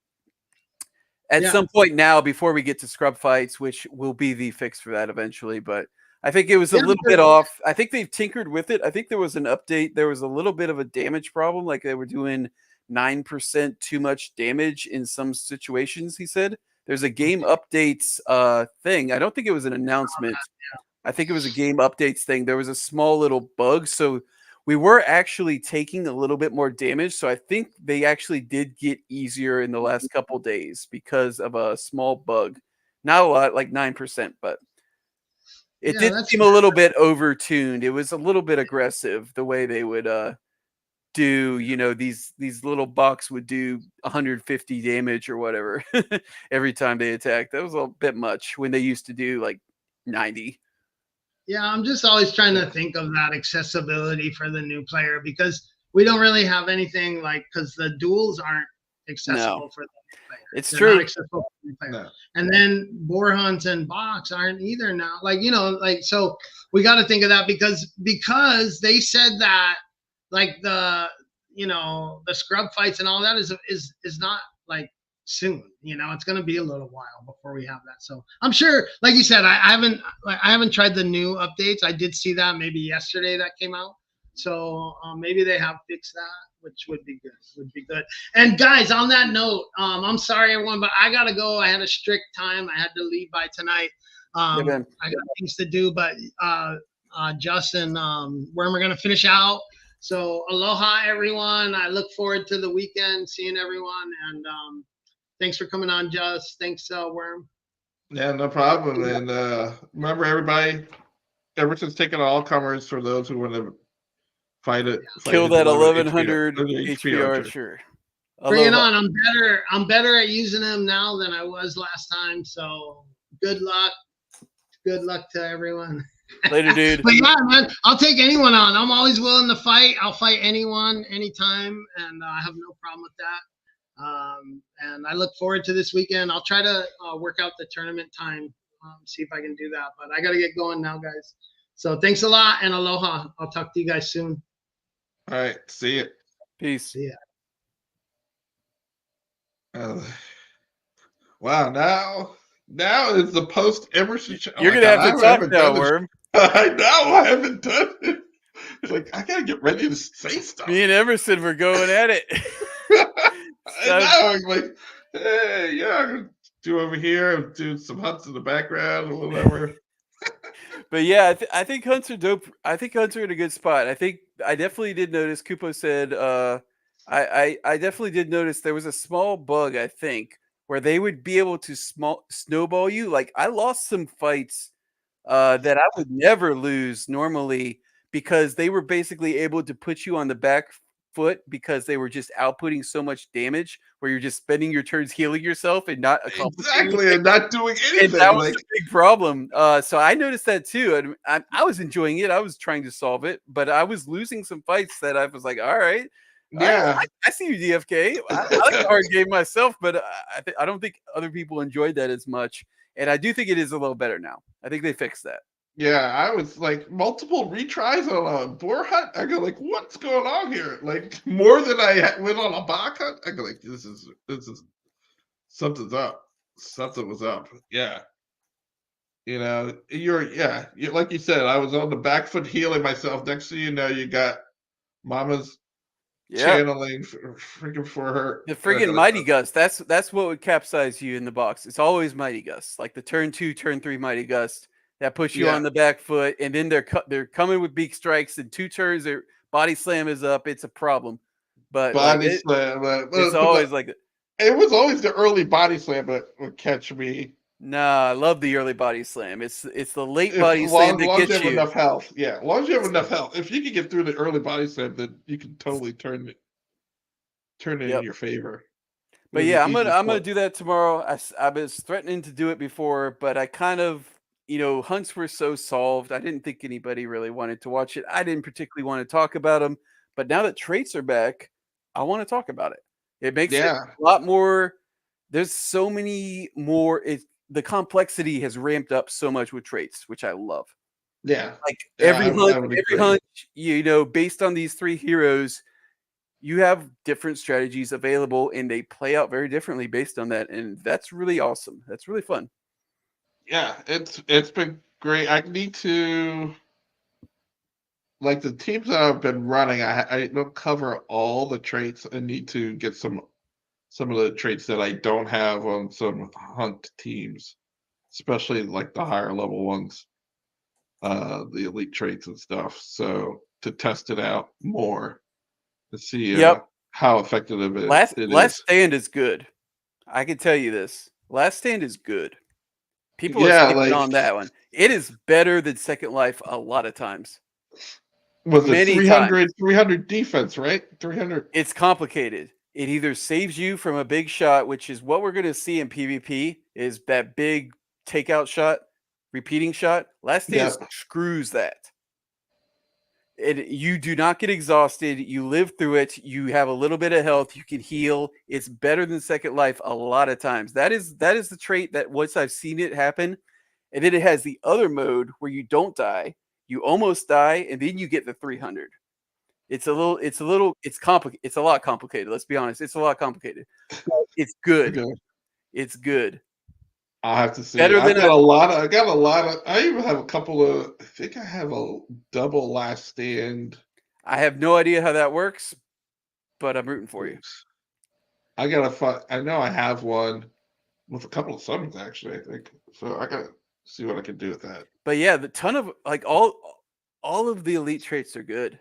at some point now, before we get to scrub fights, which will be the fix for that eventually. But I think it was a little bit off. I think they've tinkered with it. I think there was an update. There was a little bit of a damage problem. Like they were doing 9% too much damage in some situations, he said. There's a game updates thing. I don't think it was an announcement, I think it was a game updates thing. There was a small little bug, so we were actually taking a little bit more damage. So I think they actually did get easier in the last couple days because of a small bug. Not a lot, like 9%, but it Yeah, did that's seem a little bit overtuned. It was a little bit aggressive the way they would do, these little bucks would do 150 damage or whatever every time they attack. That was a bit much when they used to do like 90. Yeah, I'm just always trying to think of that accessibility for the new player because we don't really have anything like because the duels aren't accessible for the new player. It's They're true. not accessible for the new player. No. And then boar hunts and box aren't either now. Like, so we got to think of that because they said that like the scrub fights and all that is not like soon. It's going to be a little while before we have that. So I'm sure, like you said, I haven't tried the new updates. I did see that maybe yesterday that came out. So maybe they have fixed that, which would be good. And guys, on that note, I'm sorry everyone, but I gotta go. I had a strict time. I had to leave by tonight. I got things to do, but Justin, where we're gonna finish out. So aloha everyone. I look forward to the weekend, seeing everyone, and thanks for coming on, Juss. Thanks, Worm. Yeah, no problem. And remember, everybody, Emerson's taking all comers for those who want to fight it. Kill that 1100 HP Archer. Bring it on. I'm better at using him now than I was last time. So good luck. Good luck to everyone. Later, dude. But yeah, man, I'll take anyone on. I'm always willing to fight. I'll fight anyone, anytime, and I have no problem with that. And I look forward to this weekend. I'll try to work out the tournament time, see if I can do that. But I got to get going now, guys. So thanks a lot, and aloha. I'll talk to you guys soon. All right. See you. Peace. See ya. Wow. Now is the post Emerson show. You're going to have to talk now, Worm. I know. I haven't done it. It's like, I got to get ready to say stuff. Me and Emerson were going at it. I know. I'm like, hey, yeah, I'm going to do over here, do some hunts in the background or whatever. But yeah, I think hunts are dope. I think hunts are in a good spot. I definitely did notice. Kupo said, I definitely did notice there was a small bug, I think, where they would be able to snowball you. Like I lost some fights that I would never lose normally because they were basically able to put you on the back foot because they were just outputting so much damage where you're just spending your turns healing yourself and not exactly and not doing anything. And that was a big problem. So I noticed that too. And I was enjoying it. I was trying to solve it, but I was losing some fights that I was like, all right. Yeah, I see you, DFK. I like a hard game myself, but I don't think other people enjoyed that as much. And I do think it is a little better now. I think they fixed that. Yeah, I was like multiple retries on a boar hunt. I go like, what's going on here? Like more than I went on a bok hunt. I go like, this is something's up. Something was up. Yeah. You're like you said, I was on the back foot healing myself. Next thing you know, you got Mama's channeling freaking for her. The friggin' Mighty Gust. That's what would capsize you in the box. It's always Mighty Gust. Like the turn 2, turn 3 Mighty Gust that puts you on the back foot, and then they're coming with beak strikes. In 2 turns, their body slam is up. It's a problem. But body slam. It's always like it was always the early body slam that would catch me. Nah, I love the early body slam. It's the late body slam that gets you. As long as you have enough health. Yeah, as long as you have enough health. If you can get through the early body slam, then you can totally turn it in your favor. But yeah, I'm gonna do that tomorrow. I was threatening to do it before, but I kind of, hunts were so solved. I didn't think anybody really wanted to watch it. I didn't particularly want to talk about them. But now that traits are back, I want to talk about it. It makes it a lot more. There's so many more. The complexity has ramped up so much with traits, which I love. Yeah, like every hunt, based on these 3 heroes, you have different strategies available, and they play out very differently based on that, and that's really awesome. That's really fun. Yeah, it's been great. I need to, like the teams that I've been running, I don't cover all the traits. I need to get some of the traits that I don't have on some hunt teams, especially like the higher level ones. the elite traits and stuff. So to test it out more to see Yep. how effective it Last is. Stand is good. I can tell you this. Last Stand is good. People are Yeah, sleeping like on that one. It is better than Second Life a lot of times. was it Many times. 300 defense, right? 300. It's complicated. It either saves you from a big shot, which is what we're going to see in PvP, is that big takeout shot, repeating shot. Last Stand Yeah. screws that. You do not get exhausted. You live through it. You have a little bit of health. You can heal. It's better than Second Life a lot of times. That is the trait that once I've seen it happen, and then it has the other mode where you don't die, you almost die, and then you get the 300. It's a lot complicated. Let's be honest. It's a lot complicated. It's good. Okay. It's good. I'll have to see. Better I than got a lot of. I even have a couple of. I think I have a double Last Stand. I have no idea how that works, but I'm rooting for you. I gotta find. I know I have one with a couple of summons actually. I think so. I gotta see what I can do with that. But yeah, the ton of like all of the elite traits are good.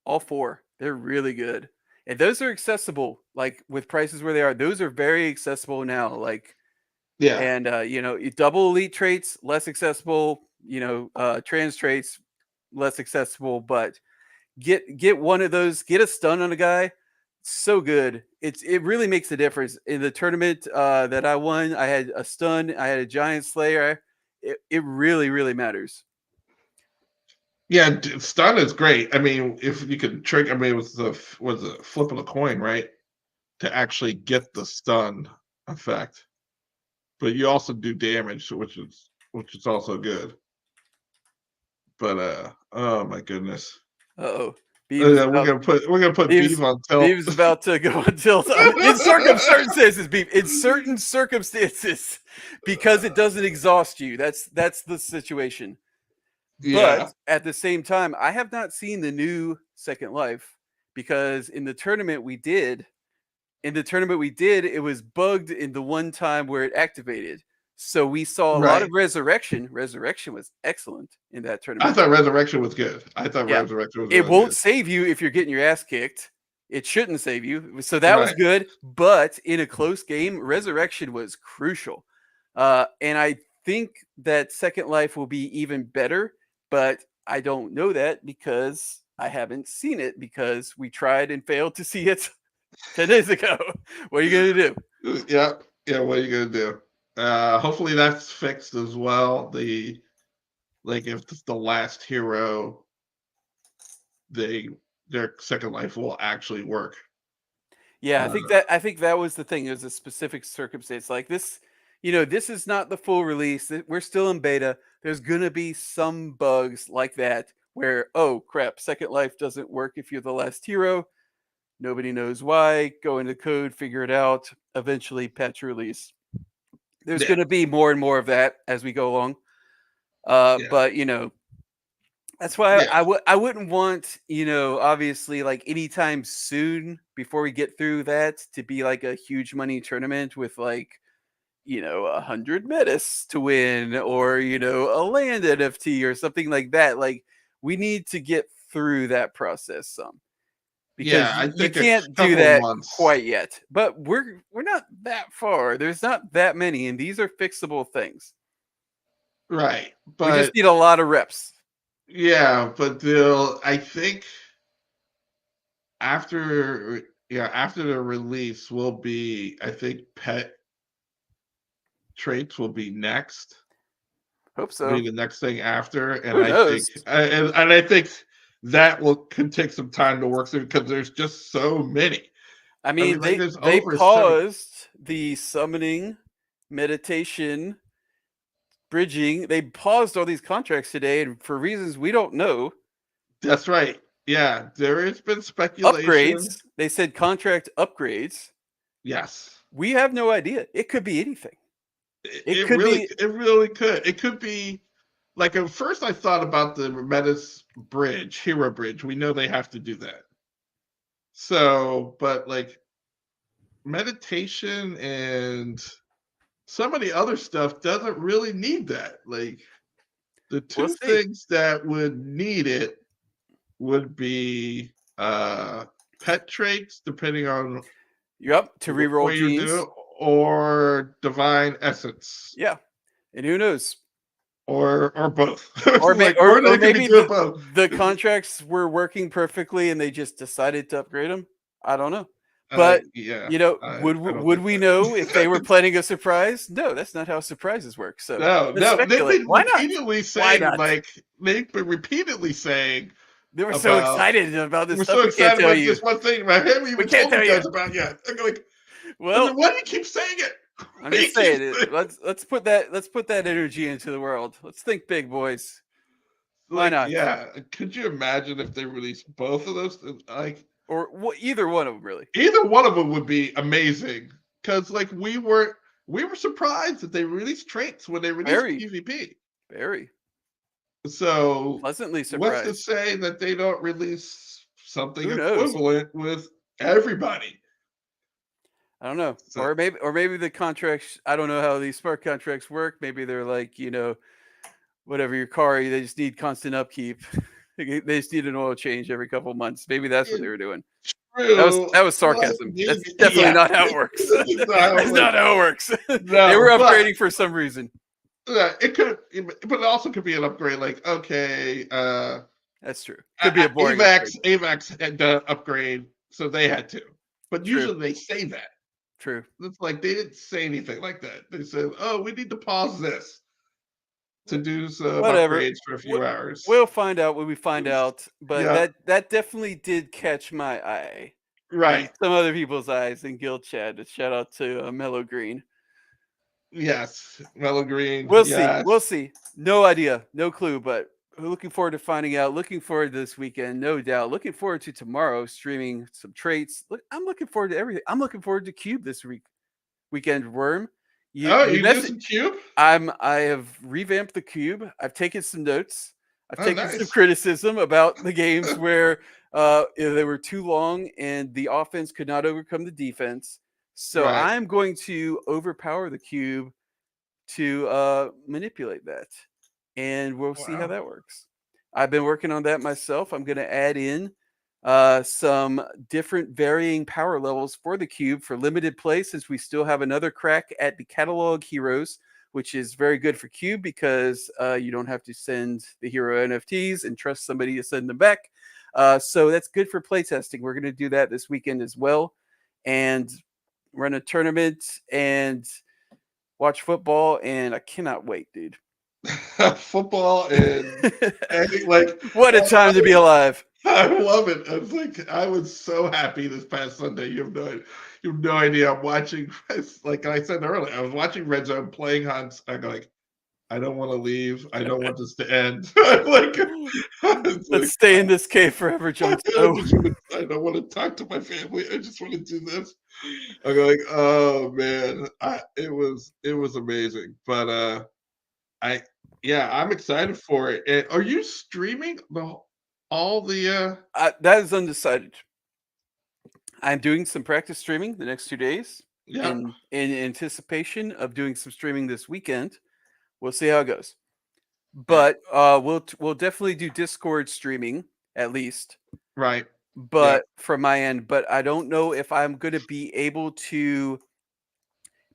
All 4. They're really good. And those are accessible, like with prices where they are. Those are very accessible now. Like, Yeah. and double elite traits, less accessible, trans traits, less accessible, but get one of those, get a stun on a guy. So good. It really makes a difference. In the tournament that I won, I had a stun, I had a giant slayer. It really, really matters. Yeah, stun is great. I mean, if you could trick, I mean, it was the flip of the coin, right? To actually get the stun effect, but you also do damage, which is also good. But oh my goodness, Uh-oh. we're gonna put Beav on tilt. Beav's about to go on tilt. In circumstances, Beav. In certain circumstances, because it doesn't exhaust you. That's the situation. Yeah, But at the same time, I have not seen the new Second Life because in the tournament we did, it was bugged in the one time where it activated. So we saw a lot of right. resurrection. Resurrection was excellent in that I tournament. thought Resurrection was good. I thought Yeah. Resurrection was It really won't good. save you if you're getting your ass kicked. It shouldn't save you. So that was Right. good. But in a close game, Resurrection was crucial. And I think that Second Life will be even better, but I don't know that because I haven't seen it because we tried and failed to see it 10 days ago. What are you going to do? Yeah, yeah. What are you gonna do? Hopefully that's fixed as well. Like if it's the last hero, their Second Life will actually work. Yeah, I think that was the thing. It was a specific circumstance like this. This is not the full release. We're still in beta. There's gonna be some bugs like that where, oh crap, Second Life doesn't work if you're the last hero. Nobody knows why. Go into code, figure it out. Eventually, patch release. There's Yeah, gonna be more and more of that as we go along. yeah, But that's why yeah. I wouldn't want, obviously like anytime soon before we get through that to be like a huge money tournament with like, 100 metas to win or, a land NFT or something like that. Like we need to get through that process some because Yeah, I you think a can't do couple of that months. quite yet. But we're not that far. There's not that many and these are fixable things. Right, We just but need a lot of reps. yeah, but I think after the release will be, I think pet traits will be next. Hope so. Be the next thing after, and Who I think knows? and I think that could take some time to work through because there's just so many. I mean, Like there's they over 70. paused the summoning, meditation, bridging. They paused all these contracts today, and for reasons we don't know. That's right. Yeah, there has been speculation. Upgrades. They said contract upgrades. Yes, We have no idea. It could be anything. it really could. It could be like at first I thought about the Metis bridge, hero bridge. We know they have to do that. So, but like meditation and some of the other stuff doesn't really need that. Like The We'll two see. things that would need it would be pet traits, depending on Yep, to reroll what you genes. do, or divine essence, Yeah, and who knows? or both. Or Like, or they could be maybe doing both. the contracts were working perfectly and they just decided to upgrade them. I don't know. Uh, But yeah, you know, I don't would think we know if they were that. planning a surprise? No, that's not how surprises work. So No, let's no, they've speculate. been Why not? repeatedly Why saying, not? like, they've been repeatedly saying They were so about, excited about this we're stuff. so We can't excited tell about you. this one thing, right? I haven't We even can't told you tell you. guys about yet. I'm like, Well, why do you keep saying it? I'm Why do you just saying keep it. saying Let's put that energy into the world. Let's think big, boys. Why Like, not? yeah, could you imagine if they released both of those? Like, Or either one of them, really. either one of them would be amazing. Because, like, we were surprised that they released traits when they released Very, PvP. very So pleasantly what's to surprised. say that they don't release something Who knows? equivalent with everybody? I don't know. So, Or maybe the contracts. I don't know how these smart contracts work. Maybe they're like, whatever your car, they just need constant upkeep. They just need an oil change every couple of months. Maybe that's what it's they were doing. true. That was Like, sarcasm. That's maybe, definitely yeah. not how it works. This is not how it That's works. not how it works. They were No, but upgrading for some reason. it could, but it also could be an upgrade. Like, okay, That's true. Could be a boring upgrade. AVAX had to upgrade, so they had to. But True. usually they say that. True. It's like they didn't say anything like that. They said, "Oh, we need to pause this to do some Whatever. upgrades for a few hours." We'll find out when we find out. But Yeah, that definitely did catch my eye. And right. some other people's eyes in Guild Chat. Shout out to Mellow Green. Yes, Mellow Green. We'll see. Yes, We'll see. No idea. No clue. But we're looking forward to finding out. Looking forward to this weekend, no doubt. Looking forward to tomorrow streaming some traits. Look, I'm looking forward to everything. I'm looking forward to Cube this weekend. Worm. oh, You you do mess. some cube? I have revamped the cube. I've taken some notes. I've Oh, taken some nice. criticism about the games where they were too long and the offense could not overcome the defense. So Right. I'm going to overpower the cube to manipulate that, and we'll see how Wow. that works. I've been working on that myself. I'm going to add in some different varying power levels for the cube for limited play, since we still have another crack at the catalog heroes, which is very good for cube because you don't have to send the hero NFTs and trust somebody to send them back. So that's good for playtesting. We're going to do that this weekend as well, and run a tournament and watch football, and I cannot wait, dude. Football and like, What a time to be alive. I love it. I was like, I was so happy this past Sunday. You have no idea. I'm watching, like I said earlier, I was watching Red Zone playing hunts. I go like, I don't want to leave. I don't want this to end. Like, it's like, Let's stay in this cave forever, John. I don't want to talk to my family. I just want to do this. I go like, oh man, it was amazing. But I yeah, I'm excited for it. Are you streaming all the That is undecided. I'm doing some practice streaming the next 2 days yeah, in anticipation of doing some streaming this weekend. We'll see how it goes. But we'll definitely do Discord streaming at least. right. Yeah, But from my end, but I don't know if I'm going to be able to,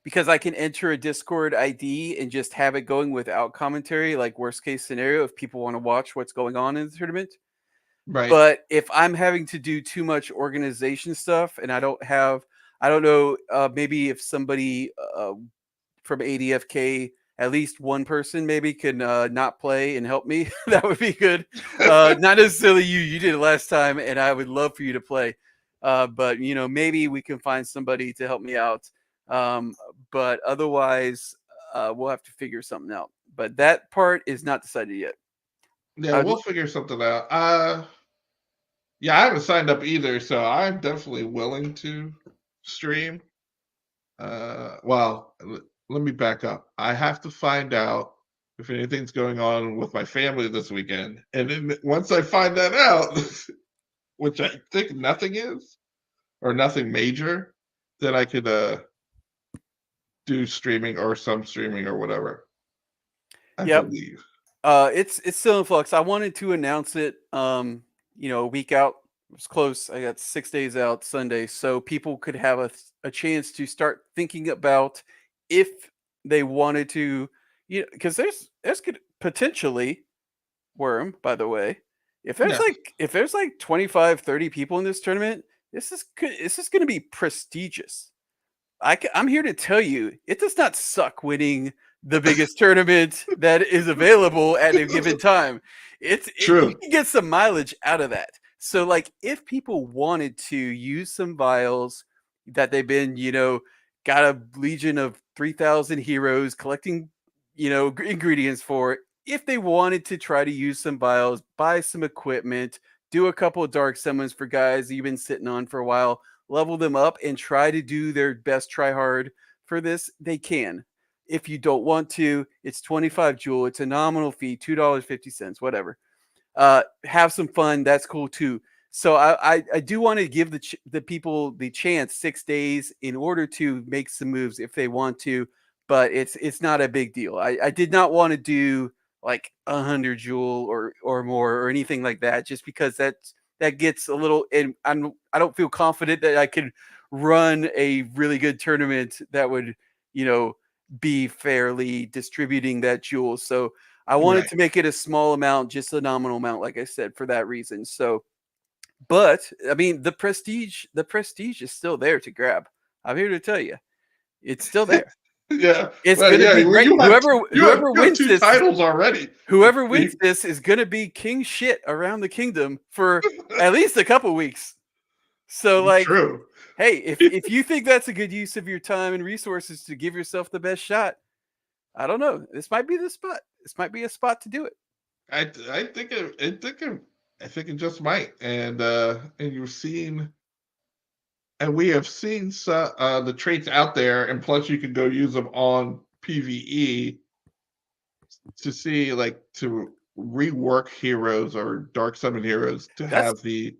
because I can enter a Discord ID and just have it going without commentary, like worst case scenario, if people want to watch what's going on in the tournament. right. But if I'm having to do too much organization stuff and I don't know, maybe if somebody from ADFK, at least one person maybe can not play and help me, that would be good. Not necessarily you. You did it last time, and I would love for you to play. But maybe we can find somebody to help me out. But otherwise, we'll have to figure something out. But that part is not decided yet. Yeah, we'll figure something out. Yeah, I haven't signed up either, so I'm definitely willing to stream. Well, let me back up. I have to find out if anything's going on with my family this weekend, and then once I find that out, which I think nothing is, or nothing major, then I could do streaming or some streaming or whatever. I Yep. believe. It's still in flux. I wanted to announce it, a week out. It was close. I got 6 days out Sunday, so people could have a chance to start thinking about if they wanted to, because there's could potentially worm. By the way, Yeah, if there's like 25, 30 people in this tournament, this is going to be prestigious. I'm here to tell you, it does not suck winning the biggest tournament that is available at a given time. You true. can get some mileage out of that. So, like, if people wanted to use some vials that they've been, got a legion of 3,000 heroes collecting, ingredients for, if they wanted to try to use some vials, buy some equipment, do a couple of dark summons for guys you've been sitting on for a while, level them up and try to do their best try hard for this, they can. If you don't want to, it's 25 jewel. It's a nominal fee, $2.50, whatever. Have some fun. That's cool too. So I do want to give the people the chance 6 days in order to make some moves if they want to, but it's not a big deal. I did not want to do like 100 jewel or more or anything like that, just because that gets a little, and I don't feel confident that I could run a really good tournament that would, be fairly distributing that jewel. So I wanted Right. to make it a small amount, just a nominal amount, like I said, for that reason. So, but I mean, the prestige is still there to grab. I'm here to tell you, it's still there. Yeah. It's Well, gonna yeah. be Well, great. Whoever you have wins two this, titles already. whoever wins this is gonna be king shit around the kingdom for at least a couple weeks. So, like, True. hey, if you think that's a good use of your time and resources to give yourself the best shot, I don't know. This might be the spot. This might be a spot to do it. I think it just might. And you've seen, and we have seen the traits out there, and plus you can go use them on PvE to see, like, to rework heroes or dark summon heroes to That's have the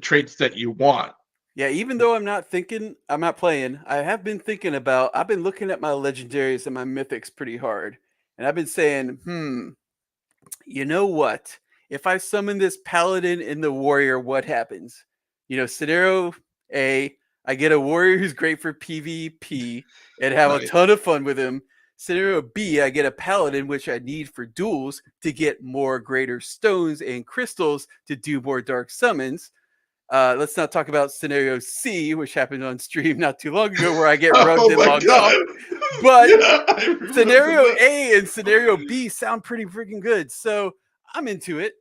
traits that you want. Yeah, even though I'm not playing, I have been thinking about, I've been looking at my legendaries and my mythics pretty hard. And I've been saying, you know what? If I summon this paladin and the warrior, what happens? Scenario A, I get a warrior who's great for PvP and have a Right. ton of fun with him. Scenario B, I get a paladin, which I need for duels to get more greater stones and crystals to do more dark summons. Let's not talk about scenario C, which happened on stream not too long ago, where I get rugged Oh and my logged off. god. But Yeah, I remember scenario that. A and scenario B sound pretty freaking good. So I'm into it.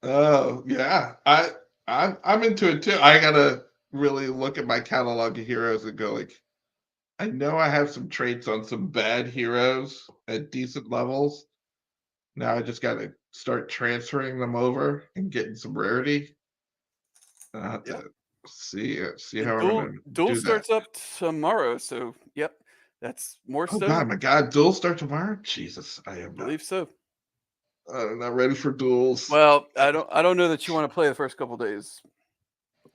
Oh yeah, I'm into it too. I gotta really look at my catalog of heroes and go, like, I know I have some traits on some bad heroes at decent levels. Now I just gotta start transferring them over and getting some rarity. I have Yeah. to see And how I'm gonna duel do that. starts up tomorrow. So yep, that's more Oh stones. god, my god, duels start tomorrow. Jesus, I am not. Believe so. I'm not ready for duels. Well, I don't know that you want to play the first couple days.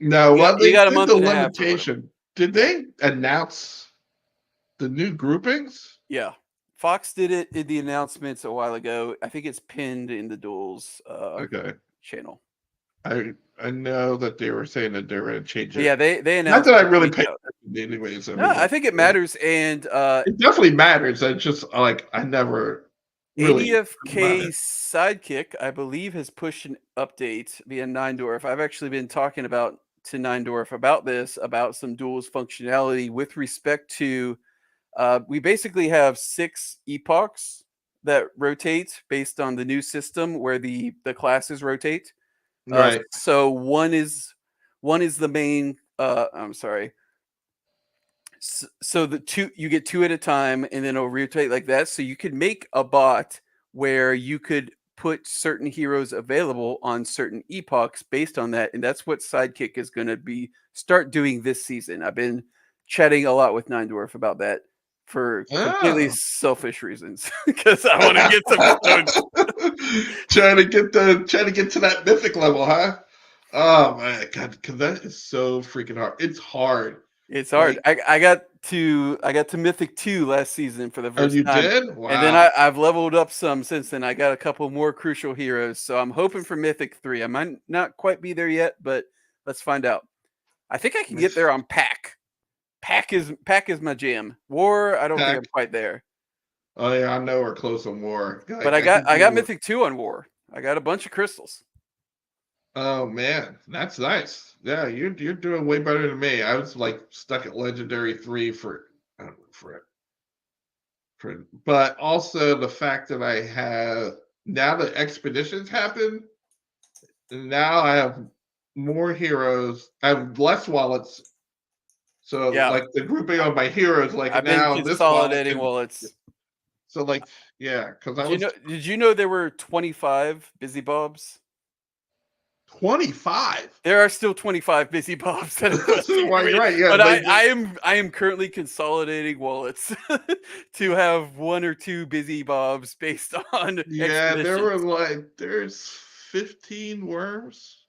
No, well, You they got a did the month and a half or whatever. limitation. Did they announce the new groupings? Yeah. Fox did it in the announcements a while ago. I think it's pinned in the duels Okay. channel. I know that they were saying that they were going to change But yeah, it. they Not announced that I it a really week pay out. attention anyways. I No, mean, I like, think it matters. And it definitely matters. I just, like, I never really about ADFK it. Sidekick, I believe, has pushed an update via Nine Dwarf. I've actually been talking to Nine Dwarf about this, about some duels functionality with respect to. We basically have 6 epochs that rotate based on the new system where the classes rotate. Right. So one is the main. I'm sorry. So the two, you get 2 at a time, and then it'll rotate like that. So you could make a bot where you could put certain heroes available on certain epochs based on that, and that's what Sidekick is going to be start doing this season. I've been chatting a lot with Nine Dwarf about that for completely Oh. selfish reasons because I want to get some stones. trying to get to that mythic level, huh? Oh my god, because that is so freaking hard. It's hard. It's hard. Like, I got to Mythic 2 last season for the Oh, first you time. did? Wow. And then I've leveled up some since then. I got a couple more crucial heroes, so I'm hoping for Mythic 3. I might not quite be there yet, but let's find out. I think I can get there on Pack. Pack is my jam. War, I don't think Pack. I'm quite there. Oh yeah, I know we're close on War. But I got Mythic 2 on War. I got a bunch of crystals. Oh man, that's nice. Yeah, you're doing way better than me. I was like stuck at Legendary 3 for but also the fact that I have now the expeditions happen, and now I have more heroes. I have less wallets. So Yeah. like the grouping of my heroes, like I've been now this wallet consolidating can, wallets. so like yeah, because I Did you was know? Did you know there were 25 busy bobs? 25. There are still 25 busy bobs that are Well, you're right. Yeah, but like, I am currently consolidating wallets to have 1 or 2 busy bobs based on yeah, there were expeditions. like there's 15 worms.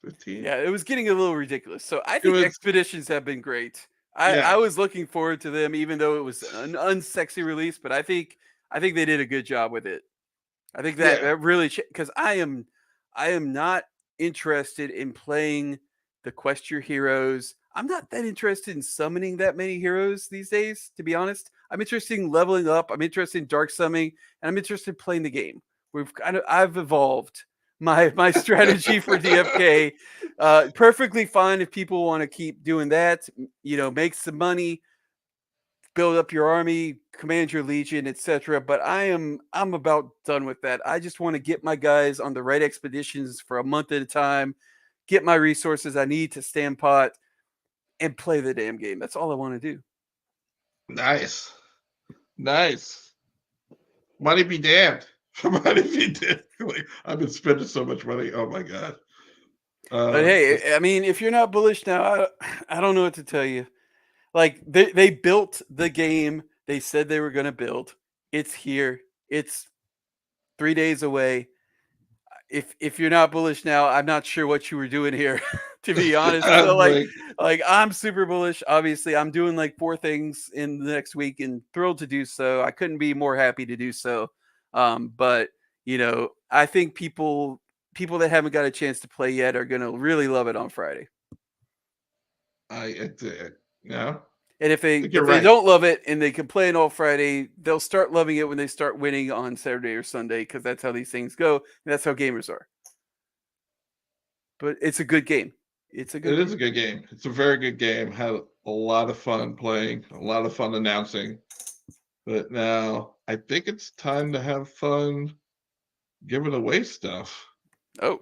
15. Yeah, it was getting a little ridiculous. So I It think was expeditions have been great. I yeah, was looking forward to them, even though it was an unsexy release. But I think they did a good job with it. I think that yeah, really because I am not interested in playing the quest your heroes. I'm not that interested in summoning that many heroes these days, to be honest. I'm interested in leveling up. I'm interested in dark summoning, and I'm interested in playing the game. I've evolved my strategy for DFK. Perfectly fine if people want to keep doing that. You know, make some money, build up your army, command your legion, etc. But I'm about done with that. I just want to get my guys on the right expeditions for a month at a time, get my resources I need to stand pot, and play the damn game. That's all I want to do. nice, nice. Money be damned. Money be damned. Like, I've been spending so much money. Oh my god. But hey, I mean, if you're not bullish now, I don't know what to tell you. Like they built the game they said they were going to build. It's here. It's 3 days away. If you're not bullish now, I'm not sure what you were doing here, to be honest. So like I'm super bullish. Obviously, I'm doing like 4 things in the next week and thrilled to do so. I couldn't be more happy to do so. But you know, I think people that haven't got a chance to play yet are gonna really love it on Friday. Yeah. And if they right. don't love it and they complain all Friday, they'll start loving it when they start winning on Saturday or Sunday, because that's how these things go. And that's how gamers are. But it's a good game. It's a good It is a good game. It's a very good game. Had a lot of fun playing, a lot of fun announcing. But now I think it's time to have fun giving away stuff. Oh.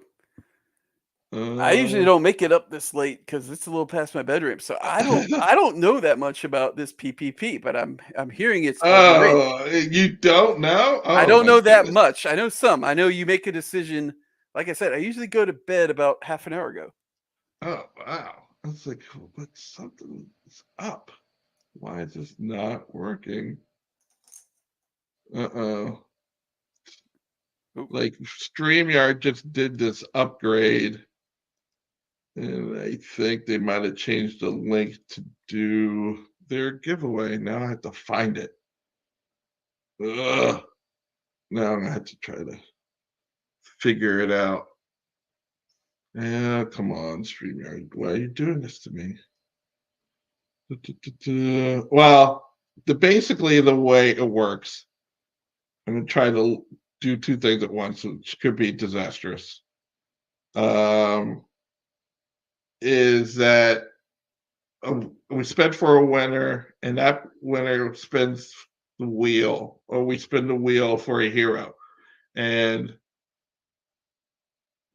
I usually don't make it up this late because it's a little past my bedroom, so I don't know that much about this PvP, but I'm hearing it's great. Oh, you don't know? Oh, I don't know that goodness. much. I know some. I know you make a decision. Like I said, I usually go to bed about half an hour ago. Oh wow! I was like, but something's up. Why is this not working? Uh-oh. Like StreamYard just did this upgrade. And I think they might have changed the link to do their giveaway. Now I have to find it. Ugh. Now I'm gonna have to try to figure it out. Yeah, come on, StreamYard. Why are you doing this to me? Well, basically the way it works, I'm gonna try to do 2 things at once, which could be disastrous. Is that we spend for a winner, and that winner spins the wheel, or we spin the wheel for a hero, and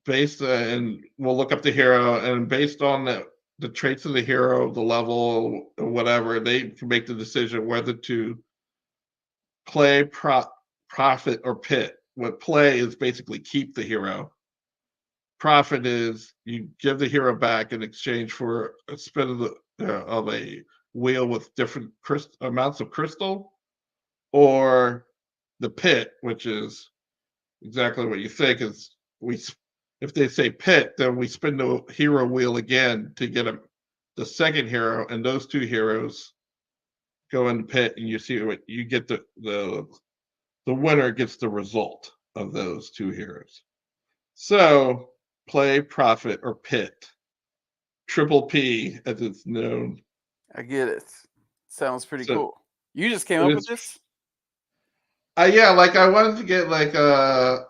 and we'll look up the hero, and based on the traits of the hero, the level, or whatever, they can make the decision whether to play, profit, or pit. What play is basically keep the hero. Profit is you give the hero back in exchange for a spin of a wheel with different amounts of crystal, or the pit, which is exactly what you think is if they say pit, then we spin the hero wheel again to get the second hero, and those 2 heroes go in the pit and you see what you get. The winner gets the result of those two heroes. So play, profit, or pit. Triple P, as it's known. I get it. Sounds pretty So cool. You just came up with it's this? yeah, like I wanted to get like a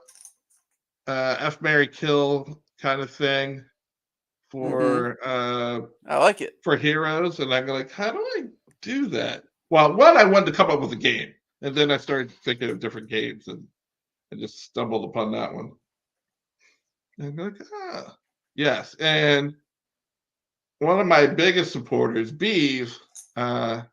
F Mary Kill kind of thing for I like it. for heroes, and I'm like, how do I do that? Well, one, I wanted to come up with a game, and then I started thinking of different games, and I just stumbled upon that one. And I'm like, yes, and one of my biggest supporters, Beeve, has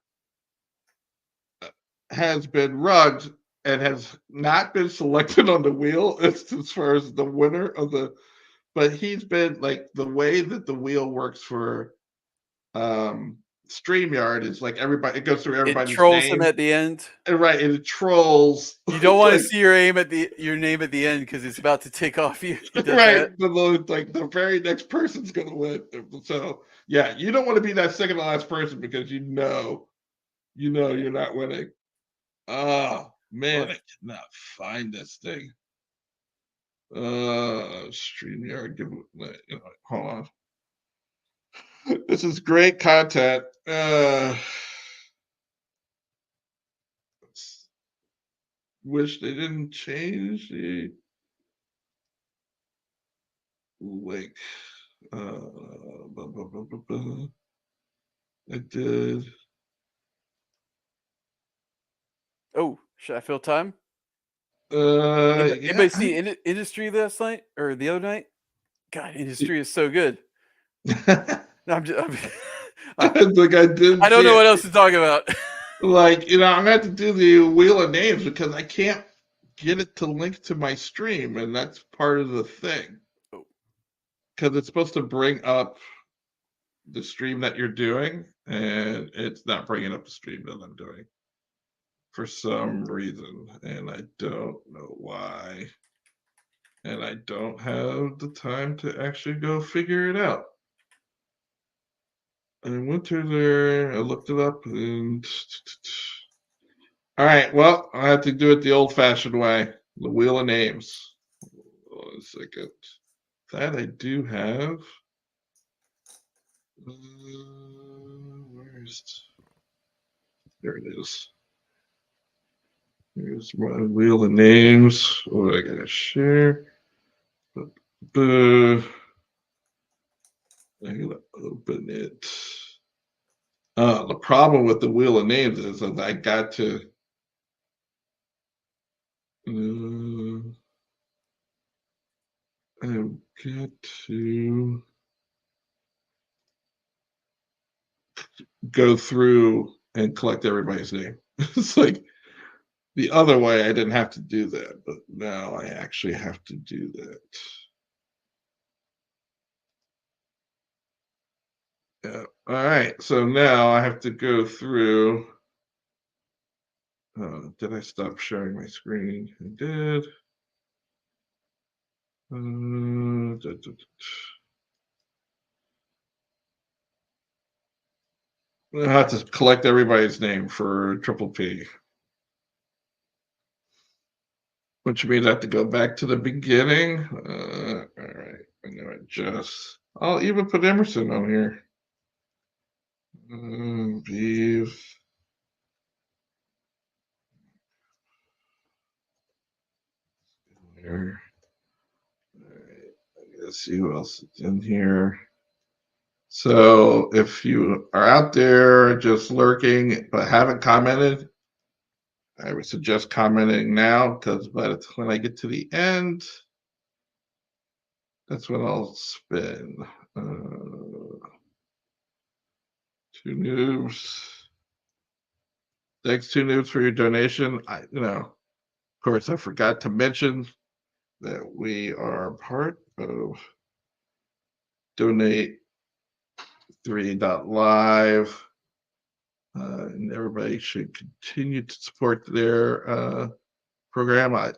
been rugged and has not been selected on the wheel as far as the winner of the. But he's been like the way that the wheel works for StreamYard is like everybody. It goes through It everybody's trolls him name, at the end. and right, and it trolls. You don't want to like, see your name at the end because it's about to take off you. He does right, that. like the very next person's gonna win. So yeah, you don't want to be that second to last person because you know you're not winning. Oh man, I cannot find this thing. StreamYard, hold on. This is great content. Wish they didn't change the link. I did. Oh, should I fill time? Anybody Yeah. see Industry last night or the other night? God, Industry is so good. No, I'm like I didn't I don't see know it. what else to talk about. Like, I'm gonna have to do the wheel of names because I can't get it to link to my stream, and that's part of the thing. Oh. Because it's supposed to bring up the stream that you're doing, and it's not bringing up the stream that I'm doing for some reason, and I don't know why. And I don't have the time to actually go figure it out. I went through there, I looked it up, and all right, well, I have to do it the old-fashioned way, the wheel of names. Hold on a second. That I do have. Where's there it is. Here's my wheel of names. What I gotta share. I gotta open it. The problem with the wheel of names is that I got to. I've got to go through and collect everybody's name. It's like the other way, I didn't have to do that, but now I actually have to do that. Yeah. All right. So now I have to go through. Did I stop sharing my screen? I did. I have to collect everybody's name for Triple P. Which means I have to go back to the beginning. All right. I'm going to adjust. I'll even put Emerson on here. Beef. Here. All right. Let's see who else is in here. So if you are out there just lurking but haven't commented, I would suggest commenting now because when I get to the end, that's when I'll spin. 2 noobs. Thanks, 2 noobs, for your donation. Of course, I forgot to mention that we are part of Donate 3.live. And everybody should continue to support their program. I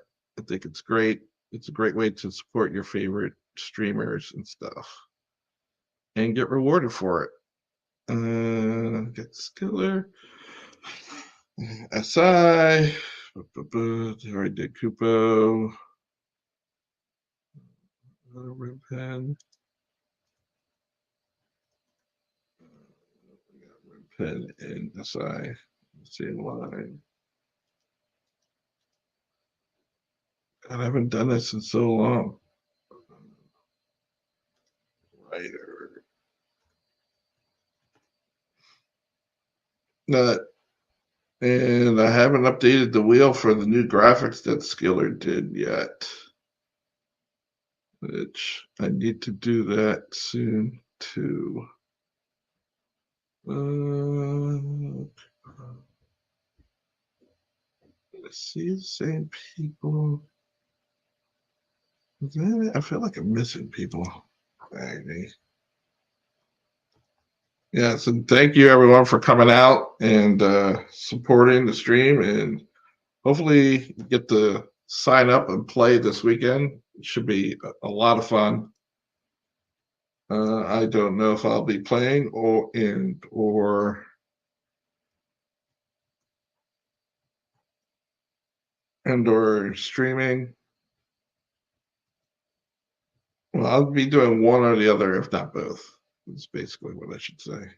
think it's great. It's a great way to support your favorite streamers and stuff and get rewarded for it. Get Skiller. SI. Already did Kupo. Red pen. Pen and SI. Same line. And I haven't done this in so long. Writer. And I haven't updated the wheel for the new graphics that Skiller did yet. Which I need to do that soon too. I see the same people. I feel like I'm missing people. Agony. Yes, and thank you everyone for coming out and supporting the stream, and hopefully get to sign up and play this weekend. It should be a lot of fun. I don't know if I'll be playing or streaming. Well, I'll be doing one or the other, if not both. That's basically what I should say.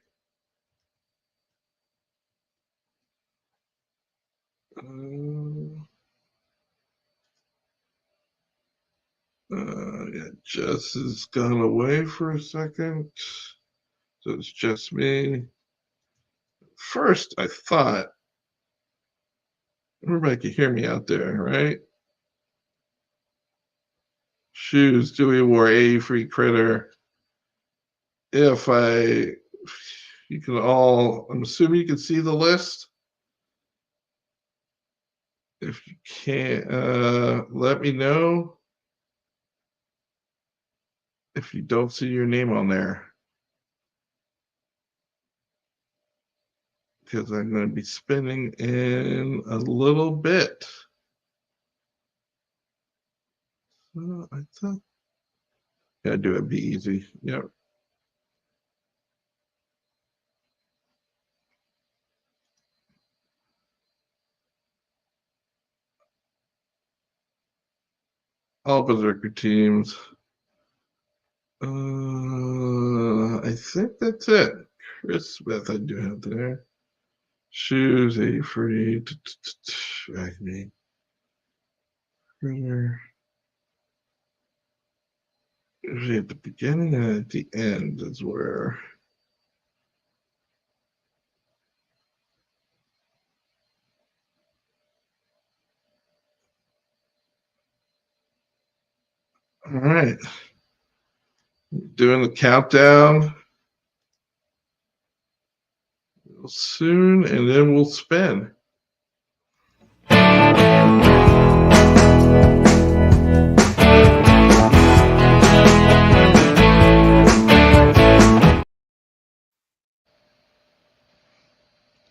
Yeah, Juss has gone away for a second. So it's just me. First, I thought everybody could hear me out there, right? Shoes, Dewey War, A Free Critter. If you can all, I'm assuming you can see the list. If you can't, let me know if you don't see your name on there. Because I'm going to be spinning in a little bit. I thought, yeah, do it, be easy. Yep. All Berserker teams. I think that's it. Chris Smith, I do have there. Shoes, A free. Acme. Critter. Usually at the beginning and at the end is where. All right. Doing the countdown soon, and then we'll spin.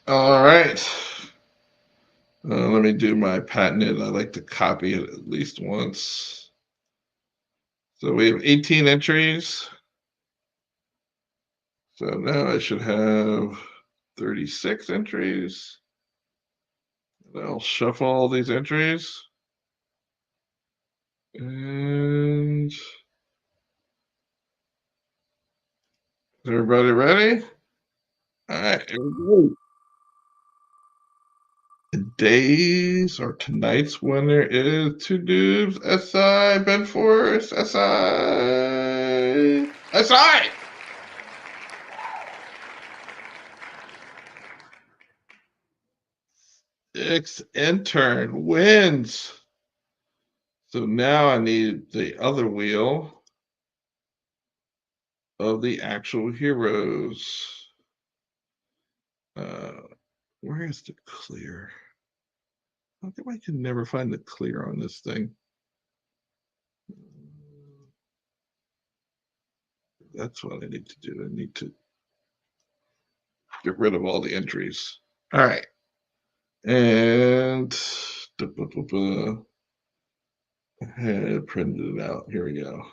All right. Let me do my patented. I like to copy it at least once. So we have 18 entries. So now I should have 36 entries. And I'll shuffle all these entries. And is everybody ready? All right, here we go. Today's or tonight's winner is Two Dudes, SI, Benforce, SI, SI! Six intern wins. So now I need the other wheel of the actual heroes. Where is the clear? How come I can never find the clear on this thing? That's what I need to do. I need to get rid of all the entries. All right. And I had printed it out. Here we go.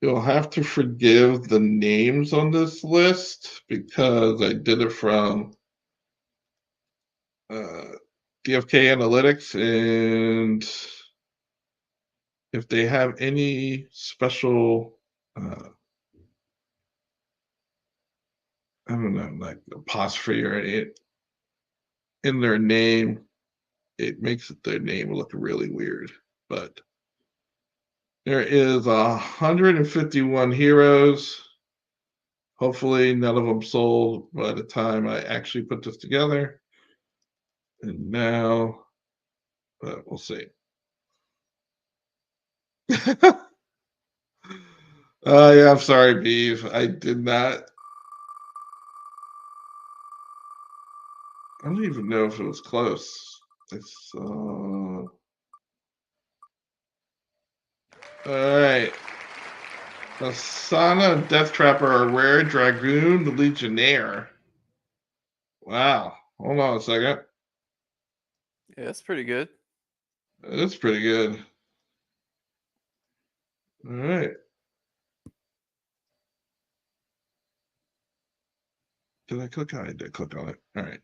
You'll have to forgive the names on this list because I did it from DFK Analytics, and if they have any special, I don't know, like apostrophe or any in their name, it makes their name look really weird. But there is 151 heroes. Hopefully, none of them sold by the time I actually put this together. And now, we'll see. Yeah, I'm sorry, Beef. I did not. I don't even know if it was close. It's all right. Asana and Death Trapper are rare. Dragoon, the Legionnaire. Wow. Hold on a second. Yeah, that's pretty good. That's pretty good. All right. Did I click on it? I did click on it. All right.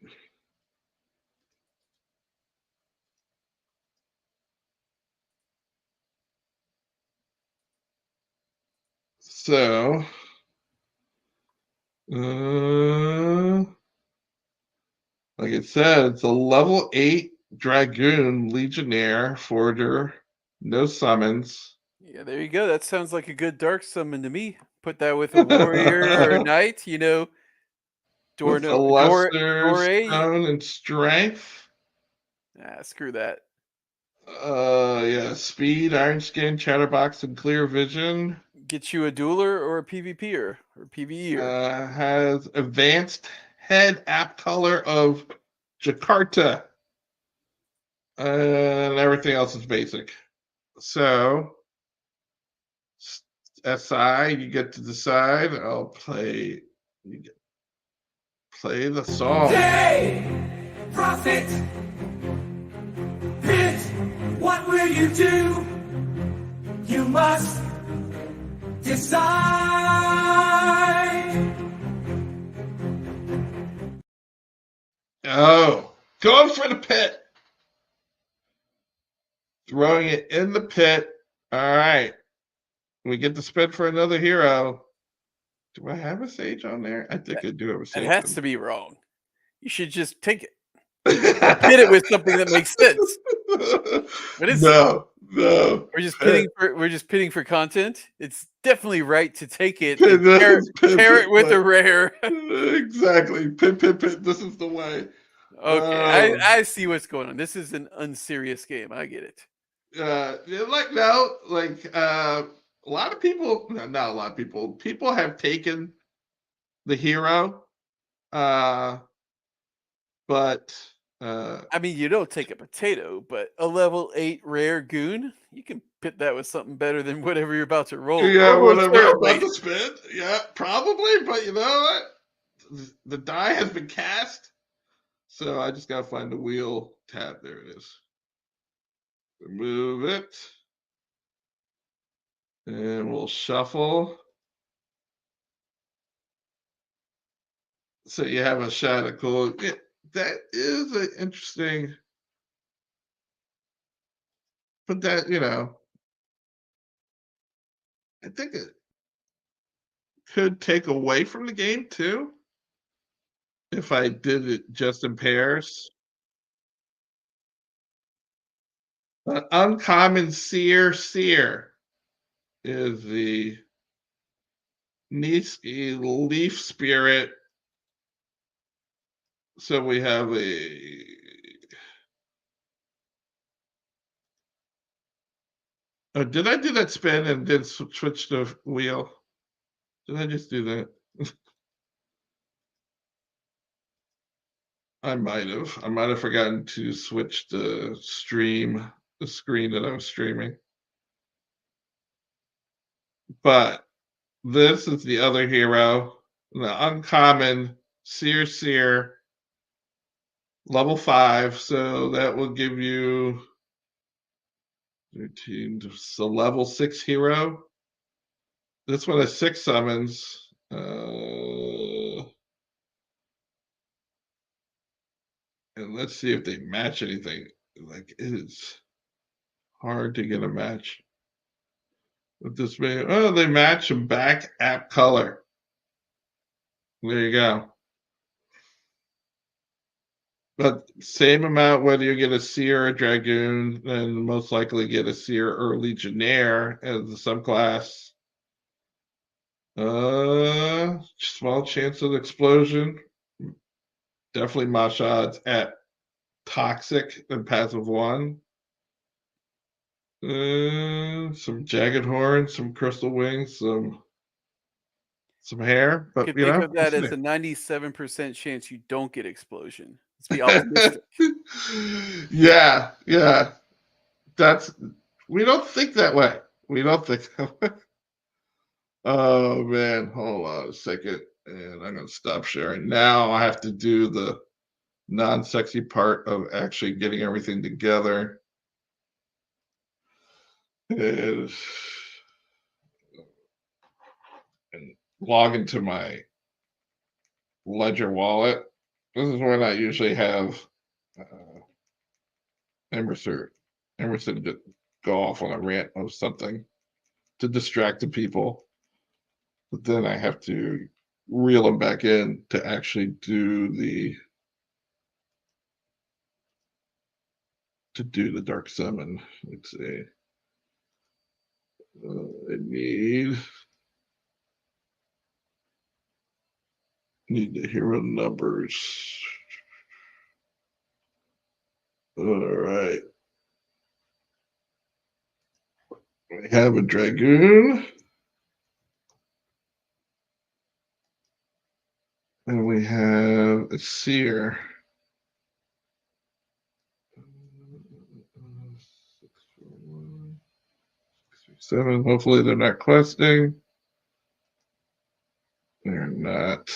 So, like it said, it's a level 8 Dragoon Legionnaire Forger, no summons. Yeah, there you go. That sounds like a good dark summon to me. Put that with a warrior or a knight, you know. With a Dor lesser A. stone and strength. Ah, screw that. Yeah, speed, iron skin, chatterbox, and clear vision. Get you a dueler or a PvPer or PvEer. Has advanced head app color of Jakarta. And everything else is basic. So, SI, you get to decide. I'll play. Play the song. Day, prophet, pit, what will you do? You must decide. Oh, going for the pit. Throwing it in the pit. All right. We get to spin for another hero. Do I have a sage on there? I think I do have a It sage. has to be wrong. You should just take it. Hit it with something that makes sense. What is no. we're just pitting for content. It's definitely right to take it Pit, and pair it with a rare. Exactly. Pit. This is the way. Okay, I see what's going on. This is an unserious game. I get it. A lot of people, not a lot of people have taken the hero, but I mean, you don't take a potato, but a level 8 rare goon, you can pit that with something better than whatever you're about to roll. yeah, Almost whatever I'm certainly. about to spin, yeah, probably, but you know what? The die has been cast, so I just gotta find the wheel tab. There it is. Remove it, and we'll shuffle. So you have a shot at cool. Yeah, that is an interesting, but that I think it could take away from the game too if I did it just in pairs. An uncommon seer is the Niski leaf spirit. So we have a did I do that spin and then switch the wheel? Did I just do that? I might have forgotten to switch the screen that I was streaming. But this is the other hero, the uncommon Seer, level 5. So that will give you 13. It's a level 6 hero. This one has 6 summons. And And let's see if they match anything. Like, it is hard to get a match with this video. Oh, they match a back app color. There you go. But same amount, whether you get a Seer or a Dragoon, then most likely get a Seer or Legionnaire as the subclass. Small chance of explosion. Definitely mosh odds at Toxic and Passive 1. Some Jagged Horn, some Crystal Wings, some hair. You But, could you think know, of that we'll as see. a 97% chance you don't get explosion. Let's be optimistic. Yeah. We don't think that way. We don't think that way. Oh man, hold on a second. And I'm gonna stop sharing. Now I have to do the non-sexy part of actually getting everything together. And log into my Ledger wallet. This is when I usually have Emerson to go off on a rant of something to distract the people. But then I have to reel them back in to actually do the dark summon. Let's see. I need the hero numbers. All right. We have a Dragoon. And we have a Seer. 7. Hopefully they're not questing. They're not.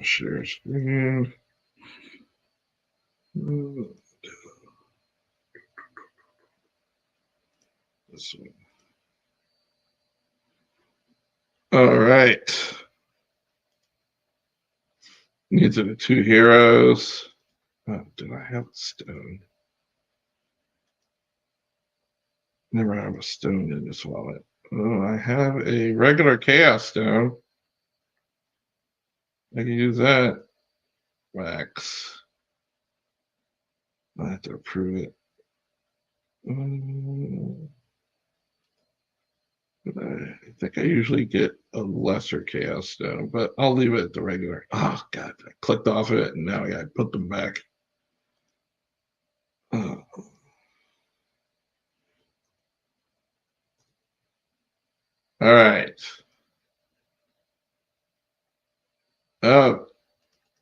Share screen. This one. All right. These are the 2 heroes. Oh, did I have a stone? Never have a stone in this wallet. Oh, I have a regular chaos stone. I can use that. Wax. I have to approve it. I think I usually get a lesser chaos stone, but I'll leave it at the regular. Oh god, I clicked off it and now I gotta put them back. Oh. All right. Oh,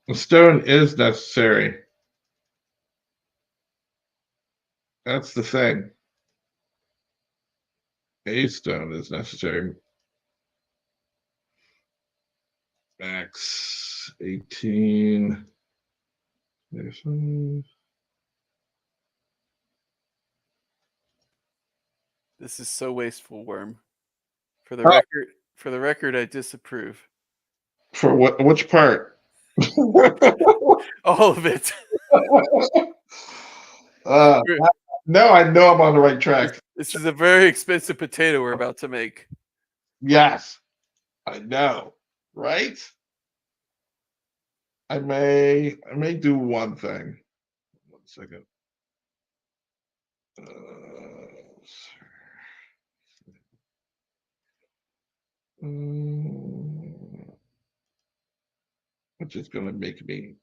the stone is necessary. That's the thing. A stone is necessary. Max 18. This is so wasteful, Worm. For the Oh. record, I disapprove. For what? Which part? All of it. No, I know I'm on the right track. This is a very expensive potato we're about to make. Yes, I know, right? I may do one thing. 1 second. Which is going to make me.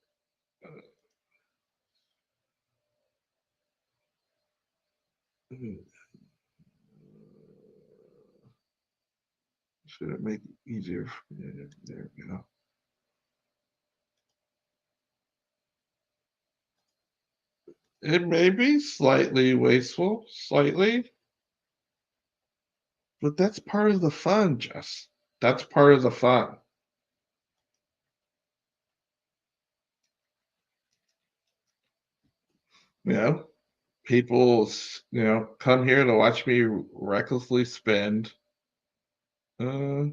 Should it make it easier? Yeah, there we go. It may be slightly wasteful, slightly. But that's part of the fun, Jess. That's part of the fun. You know, people, come here to watch me recklessly spend uh,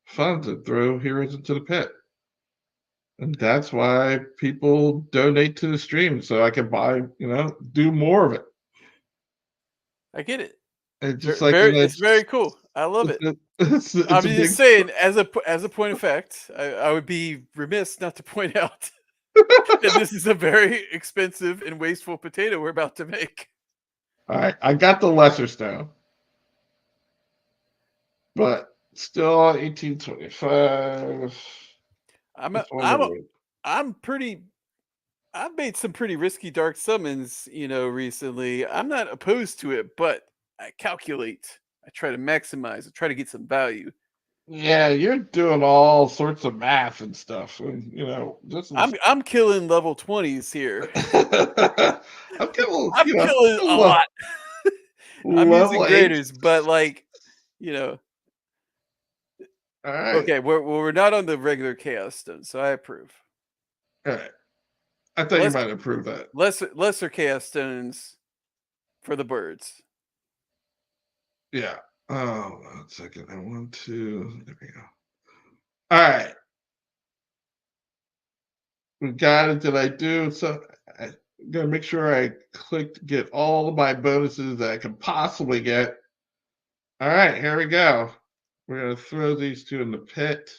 funds and throw heroes into the pit. And that's why people donate to the stream so I can buy, do more of it. I get it. It's just Very, like it's very cool. I love it. it's I'm a just big saying, as a point of fact, I would be remiss not to point out that this is a very expensive and wasteful potato we're about to make. All right, I got the lesser stone, but still 1825. I'm Just a, one I'm a, more. I'm pretty. I've made some pretty risky dark summons, recently. I'm not opposed to it, but I calculate. I try to maximize. I try to get some value. Yeah, you're doing all sorts of math and stuff, and this is. I'm killing level 20s here. I'm getting, I'm killing a lot. I'm using level 8. graders, but you know. All right. Okay, we're not on the regular chaos stone, so I approve. All right. I thought you might approve that. Lesser chaos stones for the birds. Yeah. Oh, 1 second. I want to. There we go. All right. We got it. Did I do so? I'm gonna make sure I clicked get all of my bonuses that I can possibly get. All right, here we go. We're gonna throw these two in the pit.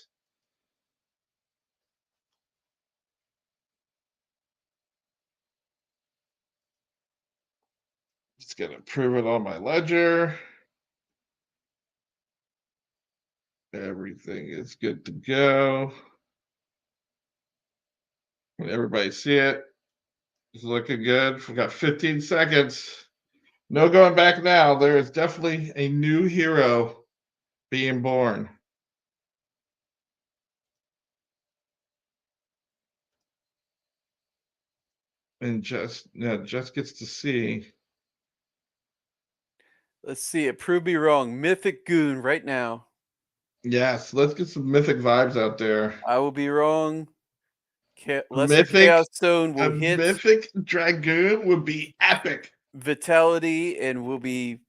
Just gonna prove it on my ledger. Everything is good to go. Can everybody see it? It's looking good. We got 15 seconds. No going back now. There is definitely a new hero being born. And just gets to see. Let's see it. Prove me wrong. Mythic Goon right now. Yes, let's get some mythic vibes out there. I will be wrong. Lesser Mythic, Chaos Stone will a hit mythic dragoon would be epic. Vitality, and we'll be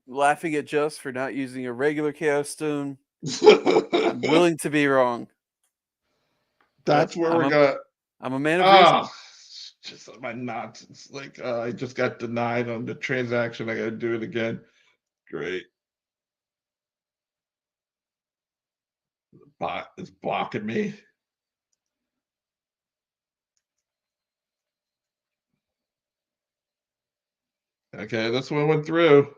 laughing at Juss for not using a regular Chaos Stone. I'm willing to be wrong. That's where we're gonna. I'm a man of reason. Just my nonsense. Like I just got denied on the transaction. I gotta do it again. Great. The bot is blocking me. Okay, this one went through.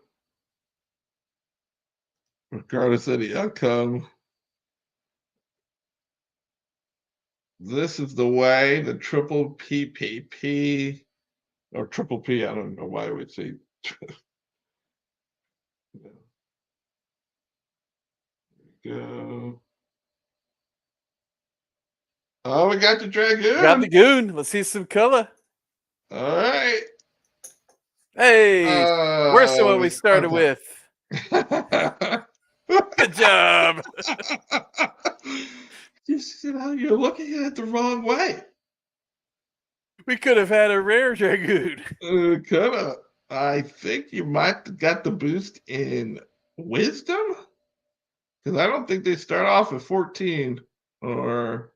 Regardless of the outcome. This is the way, the triple PPP or triple P. I don't know why I would say. Go. Oh, we got the dragoon. Got the goon. Let's see some color. All right. Hey, worse than what we started with. Good job. You're looking at it the wrong way. We could have had a rare dragoon. Could have. I think you might have got the boost in wisdom, because I don't think they start off at 14 or.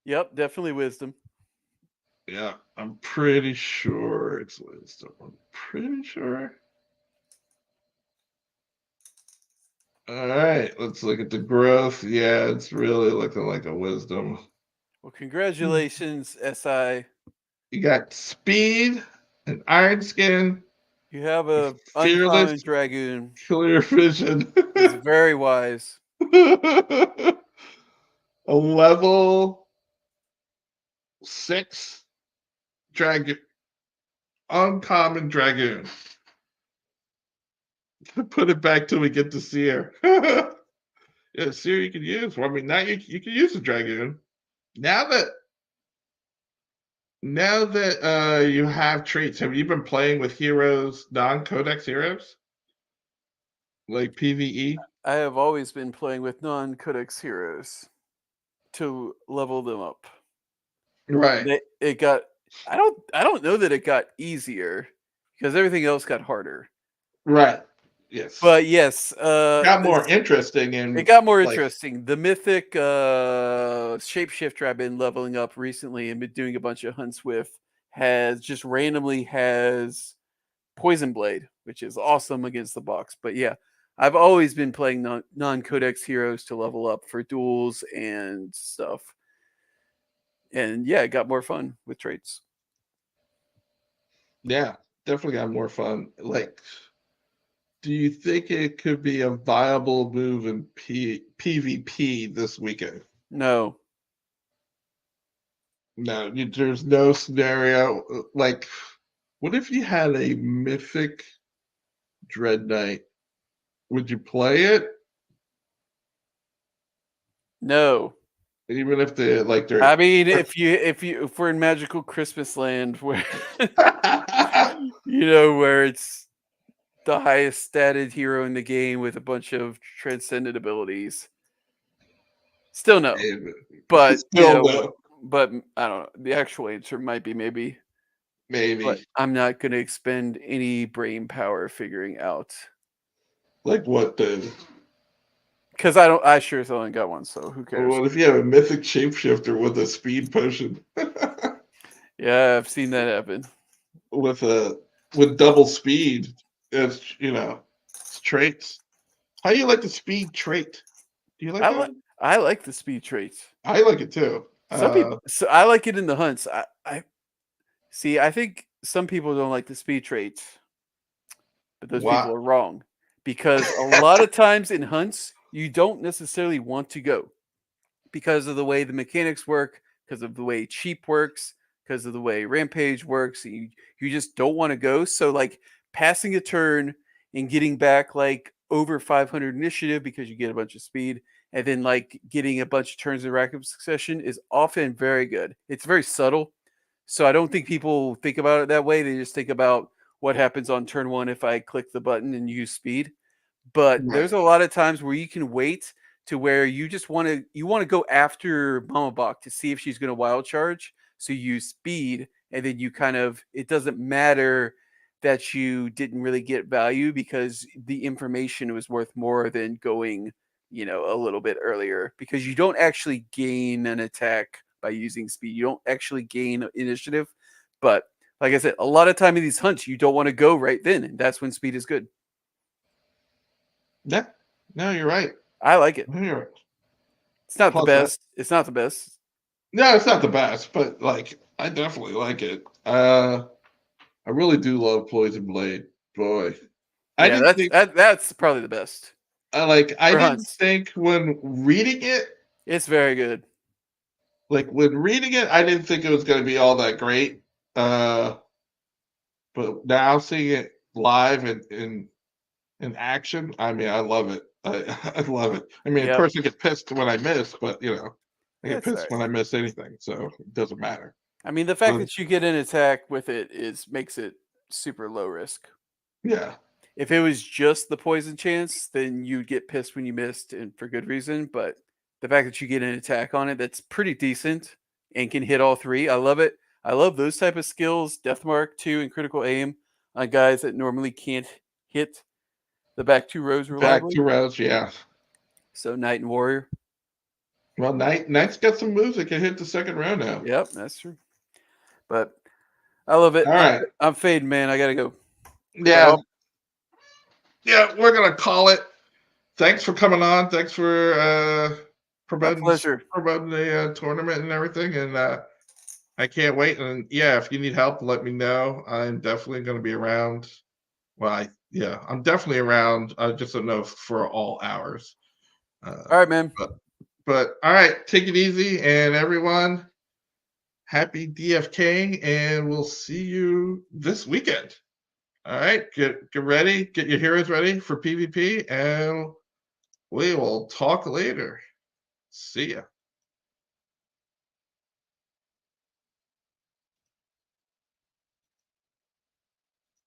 Yep, definitely wisdom. Yeah, I'm pretty sure it's wisdom. I'm pretty sure. All right, let's look at the growth. Yeah, it's really looking like a wisdom. Well, congratulations, SI. You got speed and iron skin. You have a Fearless, uncommon dragoon. clear vision. He's very wise. A level 6 dragoon, uncommon dragoon. Put it back till we get to Seer. Yeah, Seer you can use. Well, I mean, now you can use the dragoon. Now that you have traits, have you been playing with heroes, non-codex heroes? Like PvE? I have always been playing with non-codex heroes to level them up. Right. It got I don't know that it got easier because everything else got harder. Right. Yes. But yes, got more interesting and it got more like, interesting. The mythic shapeshifter I've been leveling up recently and been doing a bunch of hunts with has just randomly has Poison Blade, which is awesome against the box. But yeah, I've always been playing non-codex heroes to level up for duels and stuff. And yeah, it got more fun with traits. yeah, definitely got more fun. Like, do you think it could be a viable move in PvP this weekend? No. No, there's no scenario. Like, what if you had a mythic Dread Knight? Would you play it? No. Even if they like they're I mean, if we're in magical Christmas land where where it's the highest statted hero in the game with a bunch of transcendent abilities. Still no. But still no. But I don't know. The actual answer might be maybe. Maybe. But I'm not gonna expend any brain power figuring out. Like what then? Because I sure as hell ain't got one, so who cares? What if you have a mythic shapeshifter with a speed potion? Yeah, I've seen that happen. with double speed. It's it's traits. How do you like the speed trait? Do you like that? I like the speed traits. I like it too. Some people, so I like it in the hunts. I see. I think some people don't like the speed traits, but those people are wrong because a lot of times in hunts you don't necessarily want to go because of the way the mechanics work, because of the way cheap works, because of the way rampage works. You just don't want to go. So like passing a turn and getting back like over 500 initiative because you get a bunch of speed, and then like getting a bunch of turns in rapid succession is often very good. It's very subtle. So I don't think people think about it that way. They just think about what happens on turn one if I click the button and use speed. But there's a lot of times where you can wait to where you just want to go after Mama Bach to see if she's going to wild charge. So you use speed, and then you it doesn't matter that you didn't really get value because the information was worth more than going, a little bit earlier because you don't actually gain an attack by using speed. You don't actually gain initiative. But like I said, a lot of time in these hunts, you don't want to go right then. And that's when speed is good. Yeah. No, you're right. I like it. You're right. It's not the best. It's not the best. No, it's not the best, but like I definitely like it. I really do love Poison Blade. Boy. Yeah, that's probably the best. I didn't think when reading it. It's very good. Like when reading it, I didn't think it was going to be all that great. But now seeing it live in action, I mean, I love it. I love it. I mean, of course, I get pissed when I miss, but I get pissed when I miss anything, so it doesn't matter. I mean, the fact that you get an attack with it makes it super low risk. Yeah. If it was just the poison chance, then you'd get pissed when you missed, and for good reason. But the fact that you get an attack on it that's pretty decent and can hit all three, I love it. I love those type of skills, Death Mark 2 and Critical Aim on guys that normally can't hit the back two rows reliably. Back 2 rows, yeah. So Knight and Warrior. Well, Knight's got some moves that can hit the second row now. Yep, that's true. But I love it. All right. I'm fading, man. I gotta go. Yeah. Yeah, we're gonna call it. Thanks for coming on. Thanks for promoting the tournament and everything. And I can't wait. And yeah, if you need help, let me know. I'm definitely going to be around. Well, I'm definitely around. I just don't know for all hours. All right, man. But all right, take it easy, and everyone, happy DFK, and we'll see you this weekend. All right, get ready, get your heroes ready for PvP, and we will talk later. See ya.